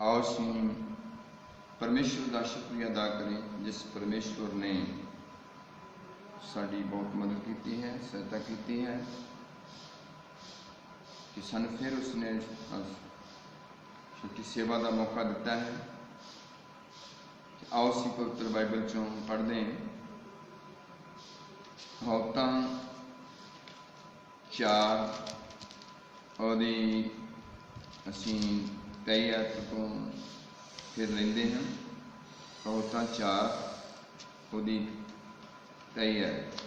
आओ असी परमेश्वर का शुक्रिया अदा करें जिस परमेश्वर ने साड़ी बहुत मदद की है, सहायता की है कि सन फिर उसने छोटी सेवा का मौका दिता है। आओ असी पवित्र बाइबल चों पढ़ते हैं हौता 4 और असी 23 आयत तो फिर लेंदे हैं। हौता 4 और 23 आयत।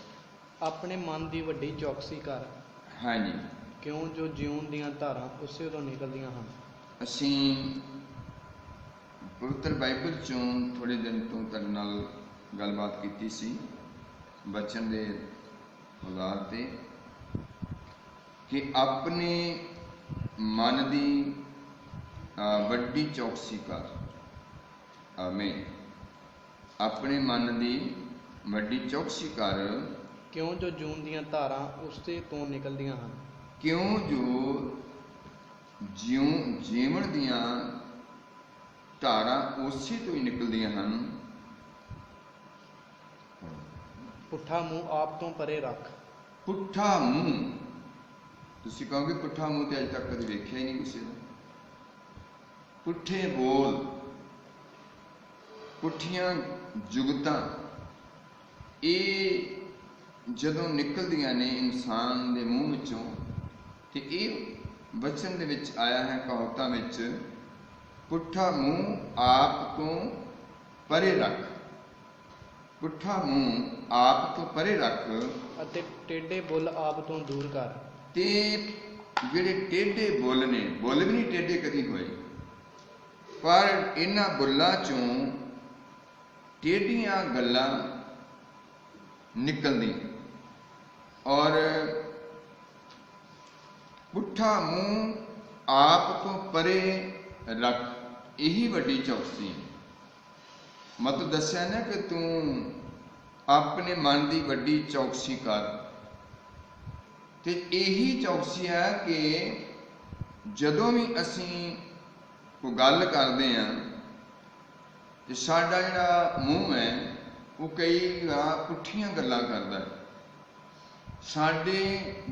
अपने मन की वड्डी चौकसी कर। हाँ जी, क्यों जो जीवन दीयां धारां उसे तो निकलदियां हन। असी पवित्र बाइबल चों थोड़े दिन तो तुहाडे नाल गलबात कीती सी बचन दे आधार ते कि अपने मन की वड्डी चौकसी कर। आमीन। अपने मन की वड्डी चौकसी कर। क्यों जो जून दीयां धारां उससे तो निकलदियां हन। क्यों जो जीवन दीयां धारां उसी तो ही निकलदियां हन। पुट्ठा मुँह आप तो परे रख। पुट्ठा मुँह तुसीं कहोगे पुट्ठा मुँह तो अज तक कभी वेख्या ही नहीं किसी का। पुट्ठे बोल, पुट्ठियां जुगतां ये जदों निकलदियां ने इंसान के मूँह विचों ते ये वचन दे विच आया है कहावतां विच पुट्ठा मुँह आप तो परे रख। पुट्ठा मुँह आप तो परे रख अते टेढ़े बुल आप तो दूर कर। ते जिहड़े टेढ़े बुल ने, बुल भी नहीं टेढ़े कदी होए पर इन्हां बुल्लां चों टेढ़ियां गल्लां निकलदियां। और पुट्ठा मुँह आप तो परे रख, यही वड्डी चौकसी है। मतलब दस्या ना कि तू अपने मन की वड्डी चौकसी कर। तो यही चौकसी है कि जदों भी असी कोई गल करते हैं तो साडा जिहड़ा मूँह है वो कई बार पुट्ठियां गल्लां करदा है। साडे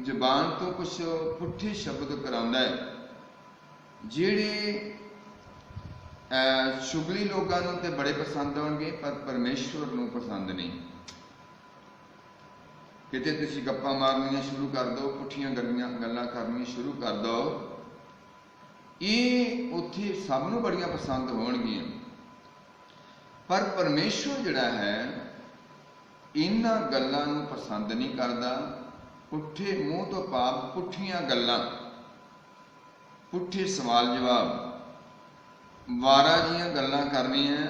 जबान तो कुछ पुट्ठे शब्द करांदा है जिहड़े चुगली लोगों को तो बड़े पसंद आउणगे पर परमेश्वर को पसंद नहीं। किते तुसीं गप्पां मारनियां शुरू कर दो, पुट्ठियां गल्लां करनियां शुरू कर दो, ये उत्थे सब नूं बड़ियां पसंद होणगियां। पर परमेश्वर जिहड़ा है इन्हां गल्लां नूं पसंद नहीं करदा। पुट्ठे मूँह तो भाव पुट्ठियां गल्लां, पुट्ठे सवाल जवाब, वारा जिहियां गल्लां करनियां,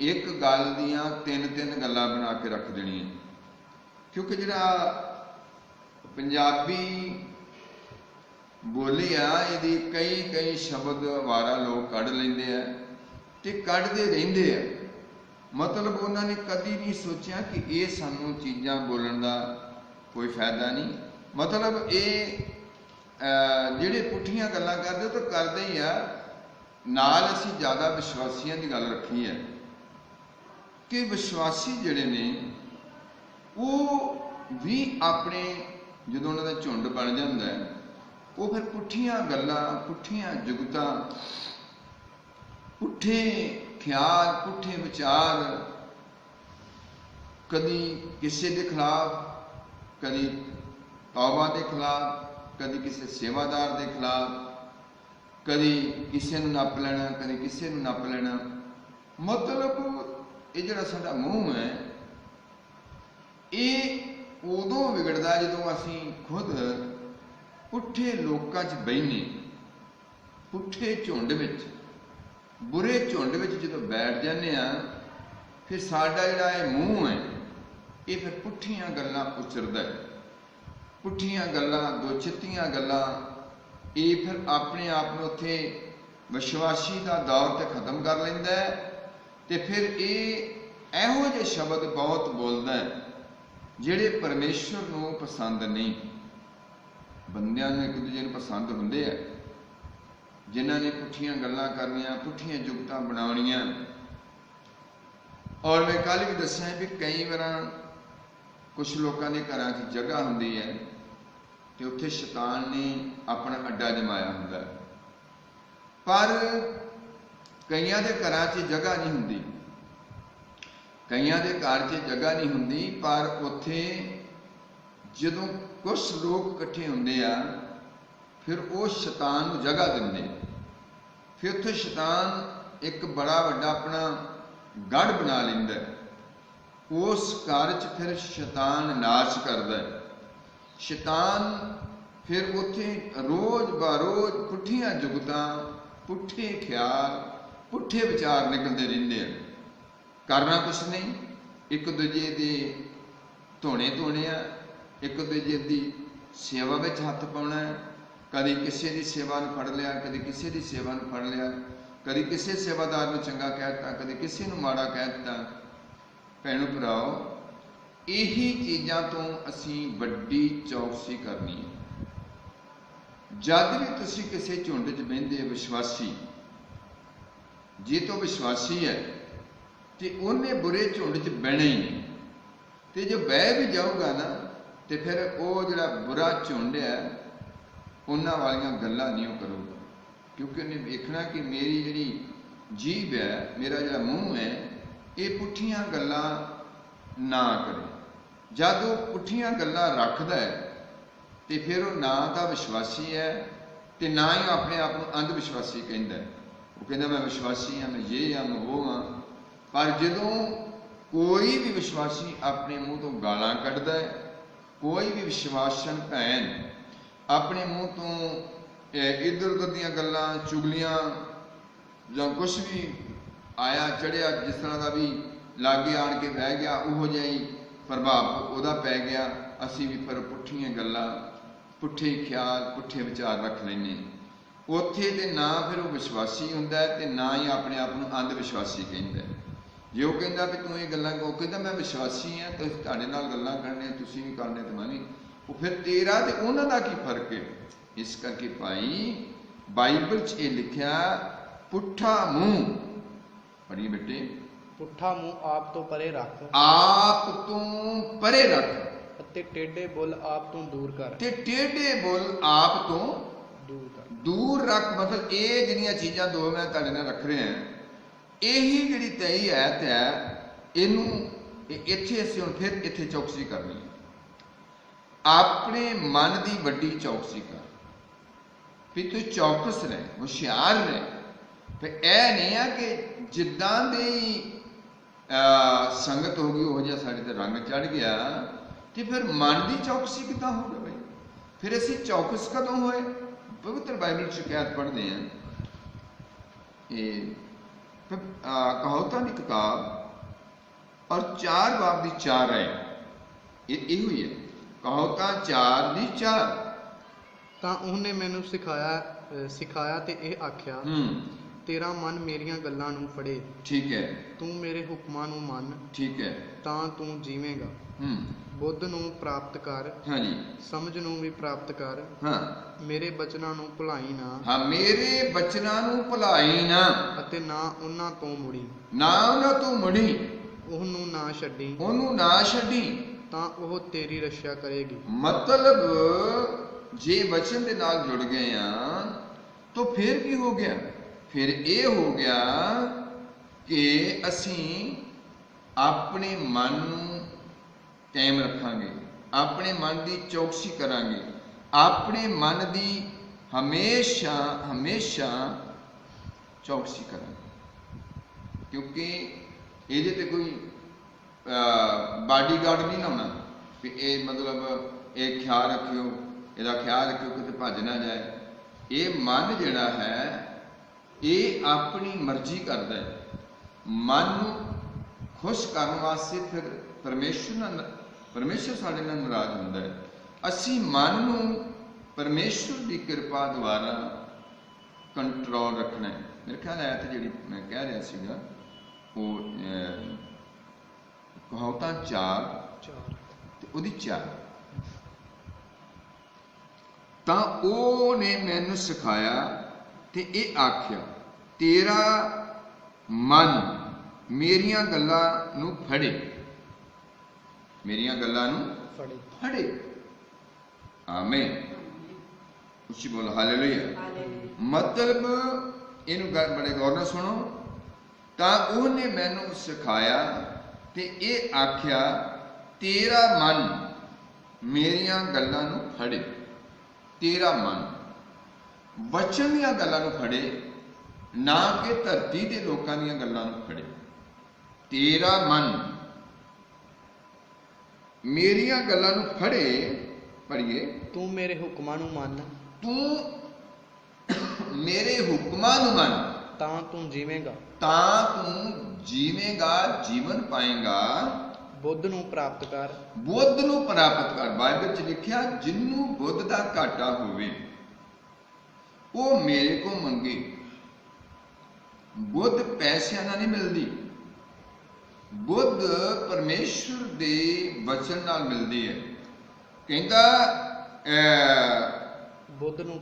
एक गल दियां तीन गल्लां बना के रख देनियां। क्योंकि जिहड़ा पंजाबी बोली आ इहदी कई शब्द वारा लोग कढ़ लैंदे आ ते कढ़दे रहिंदे आ। मतलब उन्होंने कदी नहीं सोचा कि ये सानू चीज़ां बोलण दा कोई फायदा नहीं। मतलब ये जिहड़े पुट्ठियां गल्लां करदे तो करदे ही आ। नाल असीं ज़्यादा विश्वासियों की गल रखी है कि विश्वासी जिहड़े ने वो भी अपने जदों उन्हां दा झुंड बन जांदा है वो फिर पुट्ठियां गल्लां, पुट्ठियां जुगतां, पुट्ठे ख्याल, पुट्ठे विचार, कदी किसी के खिलाफ, कदी तौबा के खिलाफ, कदी किसी सेवादार के खिलाफ, कदी किसी नूं नप लेना, कदी किसी नूं नप लेना। मतलब ये जिहड़ा साडा मूँह है ये उदों विगड़दा जदों असीं खुद पुट्ठे लोकां च बहिने, पुट्ठे झुंड विच, बुरे झुंड विच जदों बैठ जाने आ फिर साडा जिहड़ा ये मूँह है ये फिर पुट्ठियां गल्लां उचरदा है। पुट्ठियां गल्लां, दोचित्तियां गल्लां ये फिर अपने आप नूं उत्थे विश्वासी का दौर ते खत्म कर लैंदा है। ते फिर ये इहो जिहे शब्द बहुत बोलदा है जिहड़े परमेश्वर नूं पसंद नहीं। बंदियां नूं एक दूजे नूं पसंद हुंदे आ जिन्हां ने पुठियां गल्लां करनियां, पुठियां जुगतां बनाउणियां। और मैं कल भी दस्सिया भी कई बार कुछ लोगों के घरां 'च जगह हुंदी है तो उत्थे शैतान ने अपना अड्डा जमाया हुंदा है, पर कईयां दे घरां 'च जगह नहीं हुंदी, कईयां दे घर 'च जगह नहीं हुंदी, पर उत्थे जदों कुछ लोग इकट्ठे हुंदे आ फिर वो शैतान नूं जगह दिंदे, फिर उत्थे शैतान एक बड़ा वड्डा अपना गढ़ बना लैंदा है। उस घर 'च फिर शैतान नाश करदा है। शैतान फिर उत्थे रोज बरोज पुठियां जुगतां, पुठे ख्याल, पुठे विचार निकलते रहंदे हैं। करना कुछ नहीं, एक दूजे दे धोने धोने आ, एक दूजे की सेवा में हथ पाउणा है। कभी किसी की सेवा नूं फड़ लिया, कभी किसी की सेवा नूं फड़ लिया, कभी किसी सेवादार नूं चंगा कह दिता, कभी किसी नूं माड़ा कह दिता। भैणों भराओ, यही चीज़ां तो असीं वड्डी चौकसी करनी है। जद भी तुसीं किसी झुंड च बहिंदे विश्वासी, जे तो विश्वासी है तो उन्हें बुरे झुंड च बहना ही नहीं, तो जो बह भी जाऊगा ना तो फिर वो जिहड़ा बुरा झुंड है उन्हां वालियां गल्लां नहीं करूगा, क्योंकि उन्हें देखना कि मेरी जिहड़ी जीभ है, मेरा जिहड़ा मूँह है, ये पुठियां गल्लां ना करे। जद वो पुठियां गल्लां रखदा है तो फिर वो ना तो विश्वासी है तो ना ही अपने आप को अंध विश्वासी कहता है। वो कहता मैं विश्वासी हाँ, मैं ये हाँ, मैं वो हाँ। पर जदों कोई भी विश्वासी अपने मुँह तो गालां कढ़दा है, कोई भी विश्वासन भैन अपने मुँह तो इधर उधर दीयां गल्लां, चुगलियां जां कुछ भी आया चढ़िया जिस तरह का भी लागे आण के बह गया, उहो जिहा ही प्रभाव उहदा पै गया, असीं भी फिर पुठियां गल्लां, पुठे ख्याल, पुठे विचार रख लैंदे। उत्थे ते ना फिर वो विश्वासी हुंदा है ते ना ही अपने आप नूं अंध विश्वासी कहंदा है। जे वो कहंदा भी तूं ये गल्लां, वो कहंदा मैं विश्वासी हाँ तो तुहाडे नाल गल्लां करने, तुसीं भी करने ते मैं भी, वो फिर तेरा ते उन्हां दा की फर्क है। इस करके भाई बाइबल च ये लिखिया पुठा मूँह, पढ़िए बेटे, पुठा मुँह आप तो परे रख, आप तो परे रख, अते टेढ़े बुल आप तो दूर कर, ते टेढ़े बुल आप तो दूर कर, दूर रख। मतलब ये जिहड़ियां चीज़ां दो मैं तुहाडे नाल रख रहा हैं, यही जिहड़ी तई ऐत है, इनू इत्थे असीं हुण फिर इत्थे चौकसी करनी है। अपने मन की वड्डी चौकसी कर भी तू चौकस रहे, होशियार रहे। फिर यह नहीं है कि जिद्दां दी संगत हो गई, वो जिहा साडे ते रंग चढ़ गया, तो फिर मन की चौकसी किदां होगी भाई? फिर असीं चौकस कदों होए? पवित्र बाइबल शिकायत पढ़ते हैं, कहावतां की किताब और 4 बाब की 4 है, ये हुई है कहावतां 4 की 4। तां उहने मैनू सिखाया ते इह आख्या, तेरा मन मेरियां गल्लां नूं फड़े, ठीक है, तू मेरे हुक्मां नूं मन, ठीक है, तां तू जीवेगा। बुद्ध नूं प्राप्त कर, हाँ जी, समझ नूं भी प्राप्त कर, हाँ, मेरे बचनां नूं भुलाई ना, हाँ, मेरे बचनां नूं भुलाई ना, अते ना उन्हां तों मुड़ी, ना उन्हां तों मुड़ी, ਉਹਨੂੰ ਨਾ ਛੱਡੀ, ਉਹਨੂੰ ਨਾ ਛੱਡੀ, ਤਾਂ ਉਹ ਤੇਰੀ ਰੱਖਿਆ ਕਰੇਗੀ। मतलब जे वचन के नाल जुड़ गए हैं तो फिर की हो गया? फिर ये हो गया कि असीं अपने मन नूं कायम रखांगे, अपने मन की चौकसी करांगे, अपने मन की हमेशा हमेशा चौकसी करांगे, क्योंकि ये ते कोई बाडीगार्ड नहीं लाना कि ये मतलब ये ख्याल रखियो, ਇਹਦਾ ख्याल रखियो कि भज ना जाए। ये मन जिहड़ा है ये अपनी मर्जी करता है, मन खुश करने वास्ते फिर परमेश्वर साडे नाल नाराज हुंदा है। असीं मन नूं परमेश्वर की कृपा द्वारा कंट्रोल रखना है। मेरे ख्याल है जिहड़ी मैं कह रहा सीगा वो कहावतां 4 ते उहदी 4 ਤਾਂ ਉਹਨੇ ਮੈਨੂੰ ਸਿਖਾਇਆ ਤੇ ਇਹ ਆਖਿਆ, ਤੇਰਾ ਮਨ ਮੇਰੀਆਂ ਗੱਲਾਂ ਨੂੰ ਫੜੇ, ਮੇਰੀਆਂ ਗੱਲਾਂ ਨੂੰ ਫੜੇ। ਆਮੀਨ। ਉੱਚੀ ਬੋਲੋ ਹਾਲੇਲੂਇਆ। ਮਤਲਬ ਇਹਨੂੰ ਬੜੇ ਗੌਰ ਨਾਲ ਸੁਣੋ। ਤਾਂ ਉਹਨੇ ਮੈਨੂੰ ਸਿਖਾਇਆ ਤੇ ਇਹ ਆਖਿਆ, ਤੇਰਾ ਮਨ ਮੇਰੀਆਂ ਗੱਲਾਂ ਨੂੰ ਫੜੇ। ਤੇਰਾ ਮਨ ਵਚਨ ਦੀਆਂ ਗੱਲਾਂ ਨੂੰ ਫੜੇ, ਨਾ ਕਿ ਧਰਤੀ ਦੇ ਲੋਕਾਂ ਦੀਆਂ ਗੱਲਾਂ ਨੂੰ ਫੜੇ। ਤੇਰਾ ਮਨ ਮੇਰੀਆਂ ਗੱਲਾਂ ਨੂੰ ਫੜੇ। ਪੜ੍ਹੀਏ, ਤੂੰ ਮੇਰੇ ਹੁਕਮਾਂ ਨੂੰ ਮੰਨ, ਤੂੰ ਮੇਰੇ ਹੁਕਮਾਂ ਨੂੰ ਮੰਨ, ਤਾਂ ਤੂੰ ਜੀਵੇਂਗਾ, ਤਾਂ ਤੂੰ ਜੀਵੇਂਗਾ, ਜੀਵਨ ਪਾਏਗਾ। ਬੁੱਧ ਨੂੰ ਪ੍ਰਾਪਤ ਕਰ, ਬੁੱਧ ਨੂੰ ਪ੍ਰਾਪਤ ਕਰ। ਬਾਈਬਲ 'ਚ ਲਿਖਿਆ, ਜਿਹਨੂੰ ਬੁੱਧ ਦਾ ਘਾਟਾ ਹੋਵੇ ਉਹ ਮੇਰੇ ਕੋਲ ਮੰਗੇ। ਬੁੱਧ ਪੈਸਿਆਂ ਨਾਲ ਨਹੀਂ ਮਿਲਦੀ, ਬੁੱਧ ਪਰਮੇਸ਼ਵਰ ਦੇ ਵਚਨ ਨਾਲ ਮਿਲਦੀ ਹੈ। ਕਹਿੰਦਾ ਬੁੱਧ ਨੂੰ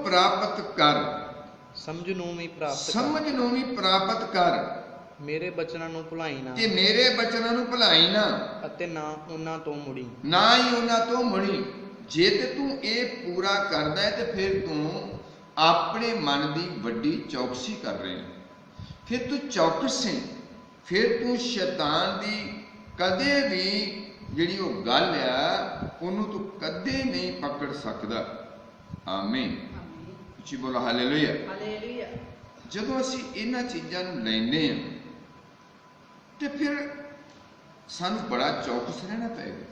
ਪ੍ਰਾਪਤ ਕਰ, ਸਮਝ ਨੂੰ ਵੀ ਪ੍ਰਾਪਤ ਕਰ, ਮੇਰੇ ਬਚਨਾਂ ਨੂੰ ਭੁਲਾਈ ਨਾ, ਤੇ ਮੇਰੇ ਬਚਨਾਂ ਨੂੰ ਭੁਲਾਈ ਨਾ, ਅਤੇ ਨਾ ਉਹਨਾਂ ਤੋਂ ਮੁੜੀ, ਨਾ ਹੀ ਉਹਨਾਂ ਤੋਂ ਮੁੜੀ। ਜੇ ਤੇ ਤੂੰ ਇਹ ਪੂਰਾ ਕਰਦਾ ਹੈ ਤੇ ਫਿਰ ਤੂੰ ਆਪਣੇ ਮਨ ਦੀ ਵੱਡੀ ਚੌਕਸੀ ਕਰ ਰਿਹਾ, ਫਿਰ ਤੂੰ ਚੌਕਸ ਹੈ, ਫਿਰ ਤੂੰ ਸ਼ੈਤਾਨ ਦੀ ਕਦੇ ਵੀ ਜਿਹੜੀ ਉਹ ਗੱਲ ਆ ਉਹਨੂੰ ਤੂੰ ਕਦੇ ਨਹੀਂ ਪਕੜ ਸਕਦਾ। ਆਮੀਨ। ਉੱਚੀ ਬੋਲੋ ਹਾਲੇਲੂਇਆ। ਹਾਲੇਲੂਇਆ। ਜਦੋਂ ਅਸੀਂ ਇਹਨਾਂ ਚੀਜ਼ਾਂ ਨੂੰ ਲੈਂਦੇ ਹਾਂ ਤੇ ਫਿਰ ਸਾਨੂੰ ਬੜਾ ਚੌਕਸ ਰਹਿਣਾ ਪਏਗਾ,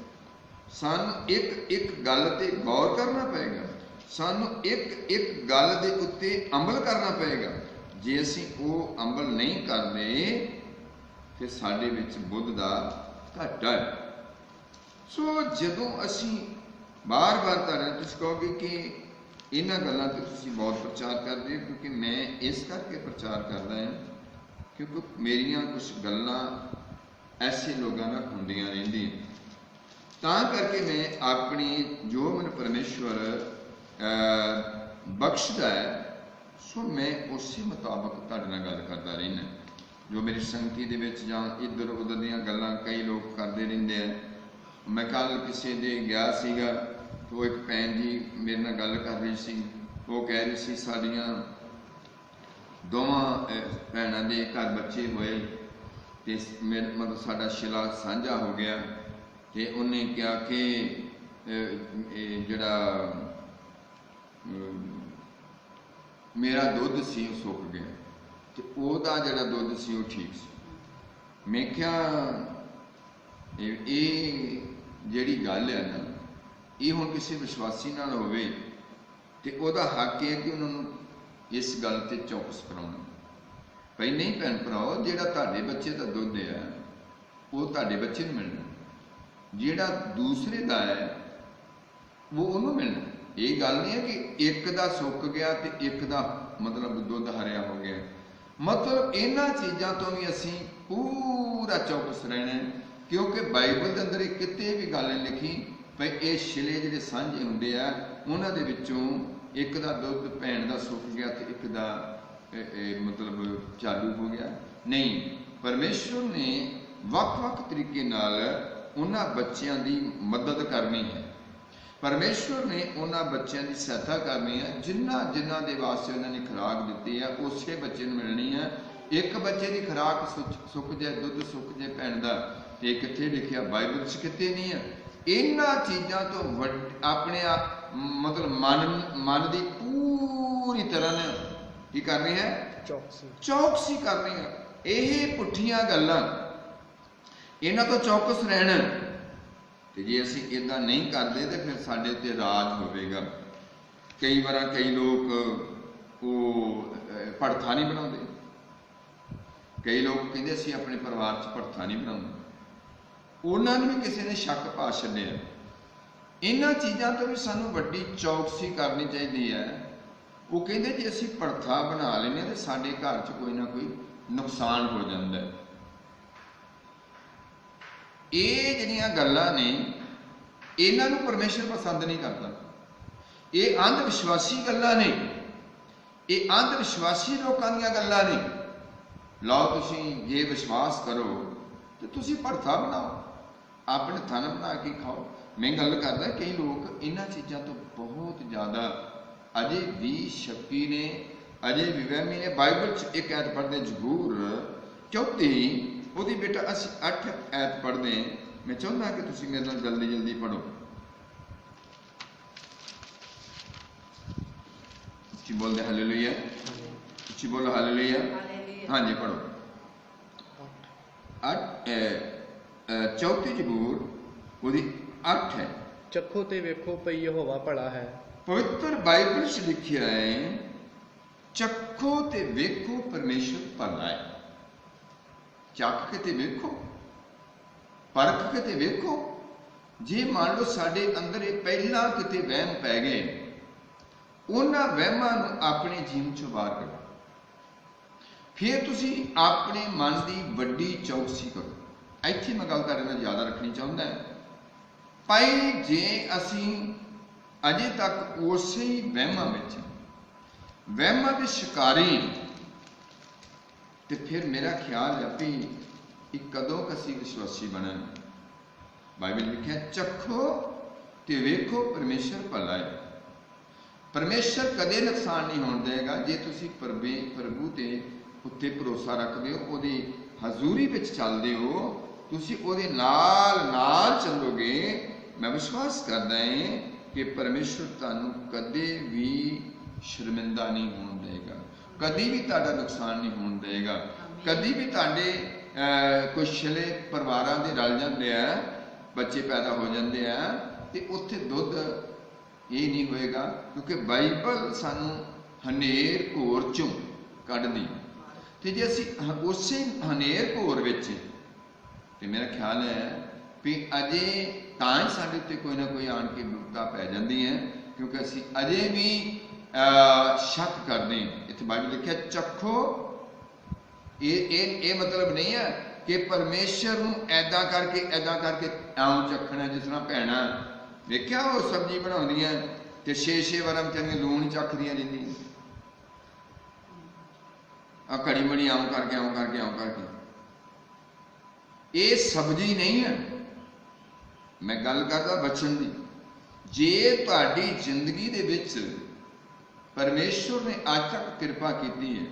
ਸਾਨੂੰ ਇੱਕ ਗੱਲ ਤੇ ਗੌਰ ਕਰਨਾ ਪਏਗਾ, ਸਾਨੂੰ ਇੱਕ ਗੱਲ ਦੇ ਉੱਤੇ ਅਮਲ ਕਰਨਾ ਪਏਗਾ। ਜੇ ਅਸੀਂ ਉਹ ਅਮਲ ਨਹੀਂ ਕਰਦੇ ਫਿਰ ਸਾਡੇ ਵਿੱਚ ਬੁੱਧ ਦਾ ਘਾਟਾ ਹੈ। ਸੋ ਜਦੋਂ ਅਸੀਂ ਬਾਰ-ਬਾਰ ਤੁਸੀਂ ਕਹੋਗੇ ਕਿ ਇਹਨਾਂ ਗੱਲਾਂ ਤੇ ਤੁਸੀਂ ਬਹੁਤ ਪ੍ਰਚਾਰ ਕਰਦੇ ਹੋ, ਕਿਉਂਕਿ ਮੈਂ ਇਸ ਕਰਕੇ ਪ੍ਰਚਾਰ ਕਰਦਾ ਹਾਂ ਕਿਉਂਕਿ ਮੇਰੀਆਂ ਕੁਝ ਗੱਲਾਂ ਐਸੇ ਲੋਕਾਂ ਨਾਲ ਹੁੰਦੀਆਂ ਰਹਿੰਦੀਆਂ, ਤਾਂ ਕਰਕੇ ਮੈਂ ਆਪਣੀ ਜੋ ਮੈਨੂੰ ਪਰਮੇਸ਼ਵਰ ਬਖਸ਼ਦਾ ਹੈ ਸੋ ਮੈਂ ਉਸੇ ਮੁਤਾਬਕ ਤੁਹਾਡੇ ਨਾਲ ਗੱਲ ਕਰਦਾ ਰਹਿੰਦਾ। ਜੋ ਮੇਰੀ ਸੰਗਤੀ ਦੇ ਵਿੱਚ ਜਾਂ ਇੱਧਰ ਉੱਧਰ ਦੀਆਂ ਗੱਲਾਂ ਕਈ ਲੋਕ ਕਰਦੇ ਰਹਿੰਦੇ ਆ। ਮੈਂ ਕੱਲ ਕਿਸੇ ਦੇ ਗਿਆ ਸੀਗਾ, ਉਹ ਇੱਕ ਭੈਣ ਜੀ ਮੇਰੇ ਨਾਲ ਗੱਲ ਕਰ ਰਹੀ ਸੀ, ਉਹ ਕਹਿ ਰਹੀ ਸੀ ਸਾਡੀਆਂ ਦੋਵਾਂ ਭੈਣਾਂ ਦੇ ਘਰ ਬੱਚੇ ਹੋਏ ਤੇ ਮਤਲਬ ਸਾਡਾ ਸ਼ਿਲਾ ਸਾਂਝਾ ਹੋ ਗਿਆ। ਤੇ ਉਹਨੇ ਕਿਹਾ ਕਿ ਜਿਹੜਾ ਮੇਰਾ ਦੁੱਧ ਸੀ ਉਹ ਸੁੱਕ ਗਿਆ ਤੇ ਉਹਦਾ ਜਿਹੜਾ ਦੁੱਧ ਸੀ ਉਹ ਠੀਕ ਸੀ। ਮੈਂ ਕਿਹਾ ਇਹ ਜਿਹੜੀ ਗੱਲ ਹੈ ਨਾ, ਇਹ ਹੁਣ ਕਿਸੇ ਵਿਸ਼ਵਾਸੀ ਨਾਲ ਹੋਵੇ ਤੇ ਉਹਦਾ ਹੱਕ ਹੈ ਕਿ ਉਹਨਾਂ ਨੂੰ ਇਸ ਗੱਲ ਤੇ ਚੌਕਸ ਕਰਾਉਣਾ। ਭਾਈ ਨਹੀਂ ਭੈਣ ਭਰਾਓ, ਜਿਹੜਾ ਤੁਹਾਡੇ ਬੱਚੇ ਦਾ ਦੁੱਧ ਹੈ ਉਹ ਤੁਹਾਡੇ ਬੱਚੇ ਨੂੰ ਮਿਲਣਾ, ਜਿਹੜਾ ਦੂਸਰੇ ਦਾ ਹੈ ਉਹ ਉਹਨੂੰ ਮਿਲਣਾ। ਇਹ ਗੱਲ ਨਹੀਂ ਹੈ ਕਿ ਇੱਕ ਦਾ ਸੁੱਕ ਗਿਆ ਤੇ ਇੱਕ ਦਾ ਮਤਲਬ ਦੁੱਧ ਹਰਿਆ ਹੋ ਗਿਆ। ਮਤਲਬ ਇਹਨਾਂ ਚੀਜ਼ਾਂ ਤੋਂ ਵੀ ਅਸੀਂ ਪੂਰਾ ਚੌਕਸ ਰਹਿਣਾ, ਕਿਉਂਕਿ ਬਾਈਬਲ ਦੇ ਅੰਦਰ ਕਿਤੇ ਵੀ ਗੱਲ ਨਹੀਂ ਲਿਖੀ ਭਈ ਇਹ ਸ਼ਿਲੇ ਜਿਹੜੇ ਸਾਂਝੇ ਹੁੰਦੇ ਆ ਉਹਨਾਂ ਦੇ ਵਿੱਚੋਂ ਇੱਕ ਦਾ ਦੁੱਧ ਭੈਣ ਦਾ ਸੁੱਕ ਗਿਆ ਤੇ ਇੱਕ ਦਾ ਮਤਲਬ ਚਾਲੂ ਹੋ ਗਿਆ। ਨਹੀਂ, ਪਰਮੇਸ਼ਵਰ ਨੇ ਵੱਖ-ਵੱਖ ਤਰੀਕੇ ਨਾਲ ਉਹਨਾਂ ਬੱਚਿਆਂ ਦੀ ਮਦਦ ਕਰਨੀ ਹੈ। ਪਰਮੇਸ਼ਵਰ ਨੇ ਉਹਨਾਂ ਬੱਚਿਆਂ ਦੀ ਸਹਾਇਤਾ ਕਰਨੀ ਹੈ ਜਿਨ੍ਹਾਂ ਦੇ ਵਾਸਤੇ ਉਹਨਾਂ ਨੇ ਖੁਰਾਕ ਦਿੱਤੀ ਹੈ, ਉਸੇ ਬੱਚੇ ਨੂੰ ਮਿਲਣੀ ਹੈ। ਇੱਕ ਬੱਚੇ ਦੀ ਖੁਰਾਕ ਸੁੱਕ ਜਾਏ, ਦੁੱਧ ਸੁੱਕ ਜਾਏ ਭੈਣ ਦਾ, ਤੇ ਕਿੱਥੇ ਲਿਖਿਆ? ਬਾਈਬਲ 'ਚ ਕਿਤੇ ਨਹੀਂ ਹੈ। ਇਹਨਾਂ ਚੀਜ਼ਾਂ ਤੋਂ ਆਪਣੇ ਮਤਲਬ ਮਨ ਦੀ ਪੂਰੀ ਤਰ੍ਹਾਂ ਕੀ ਕਰਨੀ ਹੈ? ਚੌਕਸੀ ਕਰਨੀ ਹੈ। ਇਹ ਪੁੱਠੀਆਂ ਗੱਲਾਂ, ਇਹਨਾਂ ਤੋਂ ਚੌਕਸ ਰਹਿਣਾ। ਤੇ ਜੇ ਅਸੀਂ ਇਦਾਂ ਨਹੀਂ ਕਰਦੇ ਤੇ ਫਿਰ ਸਾਡੇ ਤੇ ਰਾਜ ਹੋਵੇਗਾ। ਕਈ ਵਾਰ ਕਈ ਲੋਕ ਉਹ ਭੜਥਾ ਨਹੀਂ ਬਣਾਉਂਦੇ, ਕਈ ਲੋਕ ਕਹਿੰਦੇ ਅਸੀਂ ਆਪਣੇ ਪਰਿਵਾਰ 'ਚ ਭੜਥਾ ਨਹੀਂ ਬਣਾਉਂਦੇ, ਉਹਨਾਂ ਨੂੰ ਵੀ ਕਿਸੇ ਨੇ ਸ਼ੱਕ ਪਾ ਛੱਡਿਆ। ਇਹਨਾਂ ਚੀਜ਼ਾਂ ਤੋਂ ਵੀ ਸਾਨੂੰ ਵੱਡੀ ਚੌਕਸੀ ਕਰਨੀ ਚਾਹੀਦੀ ਹੈ। ਉਹ ਕਹਿੰਦੇ ਜੇ ਅਸੀਂ ਭੜਥਾ ਬਣਾ ਲੈਂਦੇ ਹਾਂ ਤੇ ਸਾਡੇ ਘਰ 'ਚ ਕੋਈ ਨਾ ਕੋਈ ਨੁਕਸਾਨ ਹੋ ਜਾਂਦਾ ਹੈ। ਇਹ ਜਿਹੜੀਆਂ ਗੱਲਾਂ ਨੇ ਇਹਨਾਂ ਨੂੰ ਪਰਮੇਸ਼ਰ ਪਸੰਦ ਨਹੀਂ ਕਰਦਾ। ਇਹ ਅੰਧ ਵਿਸ਼ਵਾਸੀ ਗੱਲਾਂ ਨੇ। ਇਹ ਅੰਧ ਵਿਸ਼ਵਾਸੀ ਲੋਕਾਂ ਦੀਆਂ ਗੱਲਾਂ ਨੇ। ਲਓ ਤੁਸੀਂ ਜੇ ਵਿਸ਼ਵਾਸ ਕਰੋ ਤੇ ਤੁਸੀਂ ਭਰਥਾ ਬਣਾਓ, ਆਪਣੇ ਥਨ ਬਣਾ ਕੇ ਖਾਓ। ਮੈਂ ਗੱਲ ਕਰਦਾ ਕਈ ਲੋਕ ਇਹਨਾਂ ਚੀਜ਼ਾਂ ਤੋਂ ਬਹੁਤ ਜ਼ਿਆਦਾ ਅਜੇ ਵੀ ਸ਼ੱਕੀ ਨੇ, ਅਜੇ ਵੀ ਵਹਿਮੀ ਨੇ। ਬਾਈਬਲ 'ਚ ਇੱਕ ਐਤ ਪੜ੍ਹਦੇ ਜ਼ਬੂਰ 34 ਉਹਦੀ ਬੇਟਾ ਅਸੀਂ 8 ਐਤ ਪੜ੍ਹਦੇ। ਮੈਂ ਚਾਹੁੰਦਾ ਕਿ ਤੁਸੀਂ ਮੇਰੇ ਨਾਲ ਜਲਦੀ ਜਲਦੀ ਪੜ੍ਹੋ। ਉੱਚੀ ਬੋਲਦੇ ਹਾਲੇਲੂਇਆ, ਉੱਚੀ ਬੋਲੋ ਹਾਲੇਲੂਇਆ। ਹਾਂਜੀ ਪੜ੍ਹੋ। 34 ਜ਼ਬੂਰ ਉਹਦੀ 8 ਹੈ। ਚੱਖੋ ਤੇ ਵੇਖੋ ਭਈ ਯਹੋਵਾ ਭਲਾ ਹੈ। ਪਵਿੱਤਰ ਬਾਈਬਲ 'ਚ ਲਿਖਿਆ ਹੈ ਚੱਖੋ ਤੇ ਵੇਖੋ ਪਰਮੇਸ਼ਰ ਭਲਾ ਹੈ। ਚੱਖ ਕੇ ਤੇ ਵੇਖੋ, ਪਰਖ ਕੇ ਤੇ ਵੇਖੋ। ਜੇ ਮੰਨ ਲਓ ਸਾਡੇ ਅੰਦਰ ਇਹ ਪਹਿਲਾਂ ਕਿਤੇ ਵਹਿਮ ਪੈ ਗਏ, ਉਹਨਾਂ ਵਹਿਮਾਂ ਨੂੰ ਆਪਣੇ ਜੀਵਨ ਚੋਂ ਬਾਹਰ ਕੱਢੋ। ਫਿਰ ਤੁਸੀਂ ਆਪਣੇ ਮਨ ਦੀ ਵੱਡੀ ਚੌਕਸੀ ਕਰੋ। ਇੱਥੇ ਮੈਂ ਗੱਲ ਤੁਹਾਡੇ ਨਾਲ ਜ਼ਿਆਦਾ ਰੱਖਣੀ ਚਾਹੁੰਦਾ। ਭਾਈ ਜੇ ਅਸੀਂ ਅਜੇ ਤੱਕ ਉਸੇ ਹੀ ਵਹਿਮਾਂ ਵਿੱਚ, ਵਹਿਮਾਂ ਦੇ ਸ਼ਿਕਾਰੀ, ਤੇ ਫਿਰ ਮੇਰਾ ਖਿਆਲ ਹੈ ਵੀ ਇਹ ਕਦੋਂ ਅਸੀਂ ਵਿਸ਼ਵਾਸੀ ਬਣਨ। ਬਾਈਬਲ ਲਿਖਿਆ ਚੱਖੋ ਤੇ ਵੇਖੋ ਪਰਮੇਸ਼ਰ ਭਲਾ ਹੈ। ਪਰਮੇਸ਼ਰ ਕਦੇ ਨੁਕਸਾਨ ਨਹੀਂ ਹੋਣ ਦੇਗਾ ਜੇ ਤੁਸੀਂ ਪ੍ਰਭੂ ਤੇ ਉੱਤੇ ਭਰੋਸਾ ਰੱਖਦੇ ਹੋ, ਉਹਦੀ ਹਜ਼ੂਰੀ ਵਿੱਚ ਚੱਲਦੇ ਹੋ, ਤੁਸੀਂ ਉਹਦੇ ਨਾਲ ਨਾਲ ਚੱਲੋਗੇ। ਮੈਂ ਵਿਸ਼ਵਾਸ ਕਰਦਾ ਹਾਂ ਕਿ ਪਰਮੇਸ਼ਰ ਤੁਹਾਨੂੰ ਕਦੇ ਵੀ ਸ਼ਰਮਿੰਦਾ ਨਹੀਂ ਹੋਣ ਦੇਗਾ, ਕਦੀ ਵੀ ਤੁਹਾਡਾ ਨੁਕਸਾਨ ਨਹੀਂ ਹੋਣ ਦੇਗਾ। ਕਦੀ ਵੀ ਤੁਹਾਡੇ ਕੁਝ ਛਿਲੇ ਪਰਿਵਾਰਾਂ ਦੇ ਰਲ ਜਾਂਦੇ ਆ, ਬੱਚੇ ਪੈਦਾ ਹੋ ਜਾਂਦੇ ਆ, ਤੇ ਉੱਥੇ ਦੁੱਧ ਇਹ ਨਹੀਂ ਹੋਏਗਾ, ਕਿਉਂਕਿ ਬਾਈਬਲ ਸਾਨੂੰ ਹਨੇਰ ਘੋਰ ਚੋਂ ਕੱਢਦੀ। ਤੇ ਜੇ ਅਸੀਂ ਉਸੇ ਹਨੇਰ ਘੋਰ ਵਿੱਚ, ਤੇ ਮੇਰਾ ਖਿਆਲ ਹੈ ਵੀ ਅਜੇ ਤਾਂ ਹੀ ਸਾਡੇ ਉੱਤੇ ਕੋਈ ਨਾ ਕੋਈ ਆਣ ਕੇ ਵਿਪਤਾ ਪੈ ਜਾਂਦੀ ਹੈ, ਕਿਉਂਕਿ ਅਸੀਂ ਅਜੇ ਵੀ ਸ਼ੱਕ ਕਰਦੇ ਹਾਂ। ਇੱਥੇ ਬਾਈਬਲ ਲਿਖਿਆ ਚੱਖੋ। ਇਹ ਮਤਲਬ ਨਹੀਂ ਹੈ ਕਿ ਪਰਮੇਸ਼ਰ ਨੂੰ ਐਦਾਂ ਕਰਕੇ ਇਉਂ ਚੱਖਣਾ। ਜਿਸ ਤਰ੍ਹਾਂ ਭੈਣਾਂ ਵੇਖਿਆ ਉਹ ਸਬਜ਼ੀ ਬਣਾਉਂਦੀਆਂ ਤੇ 6 ਵਾਰਾਂ ਵਿਚਾਰੀਆਂ ਲੂਣ ਚੱਖਦੀਆਂ ਰਹਿੰਦੀਆਂ, ਆ ਘੜੀ ਮੜੀ ਆਉਂ ਕਰਕੇ। ਇਹ ਸਬਜ਼ੀ ਨਹੀਂ ਹੈ। ਮੈਂ ਗੱਲ ਕਰਦਾ ਬਚਨ ਦੀ। ਜੇ ਤੁਹਾਡੀ ਜ਼ਿੰਦਗੀ ਦੇ ਵਿੱਚ ਪਰਮੇਸ਼ਵਰ ਨੇ ਅੱਜ ਤੱਕ ਕਿਰਪਾ ਕੀਤੀ ਹੈ,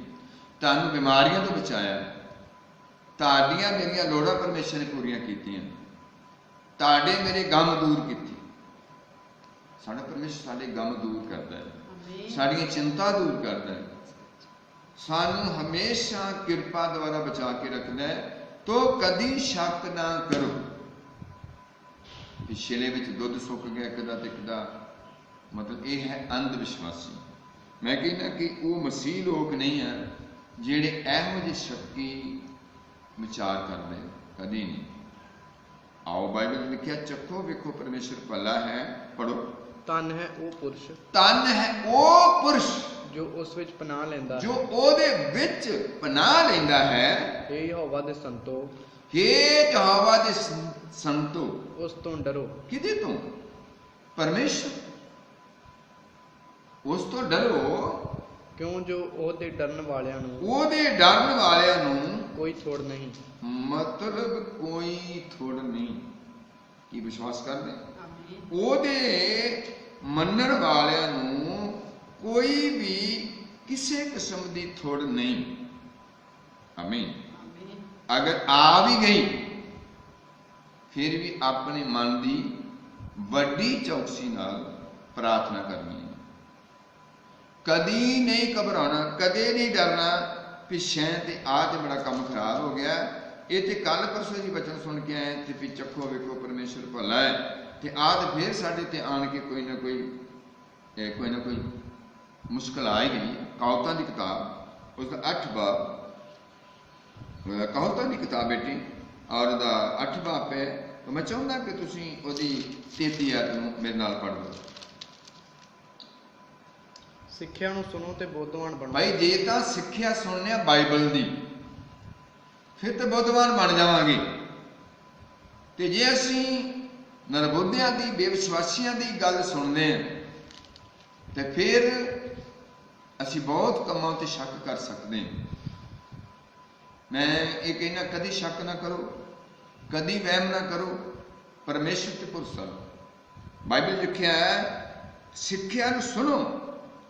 ਤੁਹਾਨੂੰ ਬਿਮਾਰੀਆਂ ਤੋਂ ਬਚਾਇਆ, ਤੁਹਾਡੀਆਂ ਮੇਰੀਆਂ ਲੋੜਾਂ ਪਰਮੇਸ਼ਰ ਨੇ ਪੂਰੀਆਂ ਕੀਤੀਆਂ, ਤੁਹਾਡੇ ਮੇਰੇ ਗਮ ਦੂਰ ਕੀਤੀ। ਸਾਡਾ ਪਰਮੇਸ਼ਰ ਸਾਡੇ ਗਮ ਦੂਰ ਕਰਦਾ ਹੈ, ਸਾਡੀਆਂ ਚਿੰਤਾ ਦੂਰ ਕਰਦਾ ਹੈ, ਸਾਨੂੰ ਹਮੇਸ਼ਾ ਕਿਰਪਾ ਦੁਆਰਾ ਬਚਾ ਕੇ ਰੱਖਦਾ ਹੈ। ਤੋ ਕਦੀ ਸ਼ੱਕ ਨਾ ਕਰੋ। ਪਿਛਲੇ ਵਿੱਚ ਦੁੱਧ ਸੁੱਕ ਗਿਆ ਕਿਦਾ ਤੇ ਕਿਦਾ, ਮਤਲਬ ਇਹ ਹੈ ਅੰਧ ਵਿਸ਼ਵਾਸੀ। ਮੈਂ ਕਹਿੰਦਾ ਕਿ ਉਹ ਮਸੀਹ ਲੋਕ ਨਹੀਂ ਹਨ ਜਿਹੜੇ ਇਹੋ ਜਿਹੇ ਸ਼ੱਕੀ ਵਿਚਾਰ ਕਰਦੇ, ਕਦੀ ਨਹੀਂ। ਆਓ ਬਾਈਬਲ ਲਿਖਿਆ ਚੱਖੋ ਵੇਖੋ ਪਰਮੇਸ਼ਰ ਭਲਾ ਹੈ। ਪੜੋ। ਧਨ ਹੈ ਉਹ ਪੁਰਸ਼, ਧਨ ਹੈ ਉਹ ਪੁਰਸ਼ ਜੋ ਉਸ ਵਿੱਚ ਪਨਾਹ ਲੈਂਦਾ, ਜੋ ਉਹਦੇ ਵਿੱਚ ਪਨਾਹ ਲੈਂਦਾ ਹੈ। ਹੇ ਯਹੋਵਾ ਦੇ ਸੰਤੋ, ਹੇ ਯਹੋਵਾ ਦੇ ਸੰਤੋ, ਉਸ ਤੋਂ ਡਰੋ। ਕਿਹਦੇ ਤੋਂ? ਪਰਮੇਸ਼ਰ। ਉਸ ਤੋਂ ਡਰੋ, ਕਿਉਂ ਜੋ ਉਹਦੇ ਡਰਨ ਵਾਲਿਆਂ ਨੂੰ ਕੋਈ ਥੋੜ ਨਹੀਂ। ਮਤਲਬ ਕੋਈ ਥੋੜ ਨਹੀਂ। ਕੀ ਵਿਸ਼ਵਾਸ ਕਰਦੇ? ਉਹਦੇ ਮੰਨਣ ਵਾਲਿਆਂ ਨੂੰ ਕੋਈ ਵੀ ਕਿਸੇ ਕਿਸਮ ਦੀ ਥੋੜ ਨਹੀਂ। ਆਮੀਨ। ਅਗਰ ਆ ਵੀ ਗਈ ਫਿਰ ਵੀ ਆਪਣੇ ਮਨ ਦੀ ਵੱਡੀ ਚੌਕਸੀ ਨਾਲ ਪ੍ਰਾਰਥਨਾ ਕਰਨੀ ਹੈ। ਕਦੀ ਨਹੀਂ ਘਬਰਾਉਣਾ, ਕਦੇ ਨਹੀਂ ਡਰਨਾ ਪਿੱਛੇ ਤੇ ਆ ਤੇ ਬੜਾ ਕੰਮ ਖਰਾਬ ਹੋ ਗਿਆ। ਇਹ ਤੇ ਕੱਲ ਪਰਸੋਂ ਜੀ ਬਚਨ ਸੁਣ ਕੇ ਆਏ ਤੇ ਵੀ ਚੱਖੋ ਵੇਖੋ ਪਰਮੇਸ਼ਰ ਭਲਾ ਹੈ, ਤੇ ਆ ਤੇ ਫਿਰ ਸਾਡੇ ਤੇ ਆਣ ਕੇ ਕੋਈ ਨਾ ਕੋਈ ਮੁਸ਼ਕਲ ਆ ਹੀ ਗਈ। ਕਹਾਵਤਾਂ ਦੀ ਕਿਤਾਬ ਉਸਦਾ 8 ਬਾਬ, ਕਹਾਵਤਾਂ ਦੀ ਕਿਤਾਬ ਬੇਟੀ, ਔਰ ਉਹਦਾ 8 ਬਾਬ ਹੈ। ਤਾਂ ਮੈਂ ਚਾਹੁੰਦਾ ਕਿ ਤੁਸੀਂ ਉਹਦੀ 33 ਆਇਤ ਨੂੰ ਮੇਰੇ ਨਾਲ ਪੜ੍ਹ ਲਓ। ਸਿੱਖਿਆ ਨੂੰ ਸੁਣੋ ਤੇ ਬੁੱਧਵਾਨ ਬਣੋ। ਭਾਈ ਜੇ ਤਾਂ ਸਿੱਖਿਆ ਸੁਣਨੇ ਆ ਬਾਈਬਲ ਦੀ, ਫਿਰ ਤੇ ਬੁੱਧਵਾਨ ਬਣ ਜਾਵਾਂਗੇ। ਤੇ ਜੇ ਅਸੀਂ ਨਰਬੁੱਧਿਆਂ ਦੀ, ਬੇਵਿਸ਼ਵਾਸੀਆਂ ਦੀ ਗੱਲ ਸੁਣਦੇ ਹਾਂ, ਤੇ ਫਿਰ ਅਸੀਂ ਬਹੁਤ ਕੰਮਾਂ ਤੇ ਸ਼ੱਕ ਕਰ ਸਕਦੇ ਹਾਂ। ਮੈਂ ਇਹ ਕਹਿਣਾ, ਕਦੀ ਸ਼ੱਕ ਨਾ ਕਰੋ, ਕਦੀ ਵਹਿਮ ਨਾ ਕਰੋ, ਪਰਮੇਸ਼ਰ ਤੇ ਭਰੋਸਾ ਕਰੋ। ਬਾਈਬਲ ਲਿਖਿਆ ਹੈ, ਸਿੱਖਿਆ ਨੂੰ ਸੁਣੋ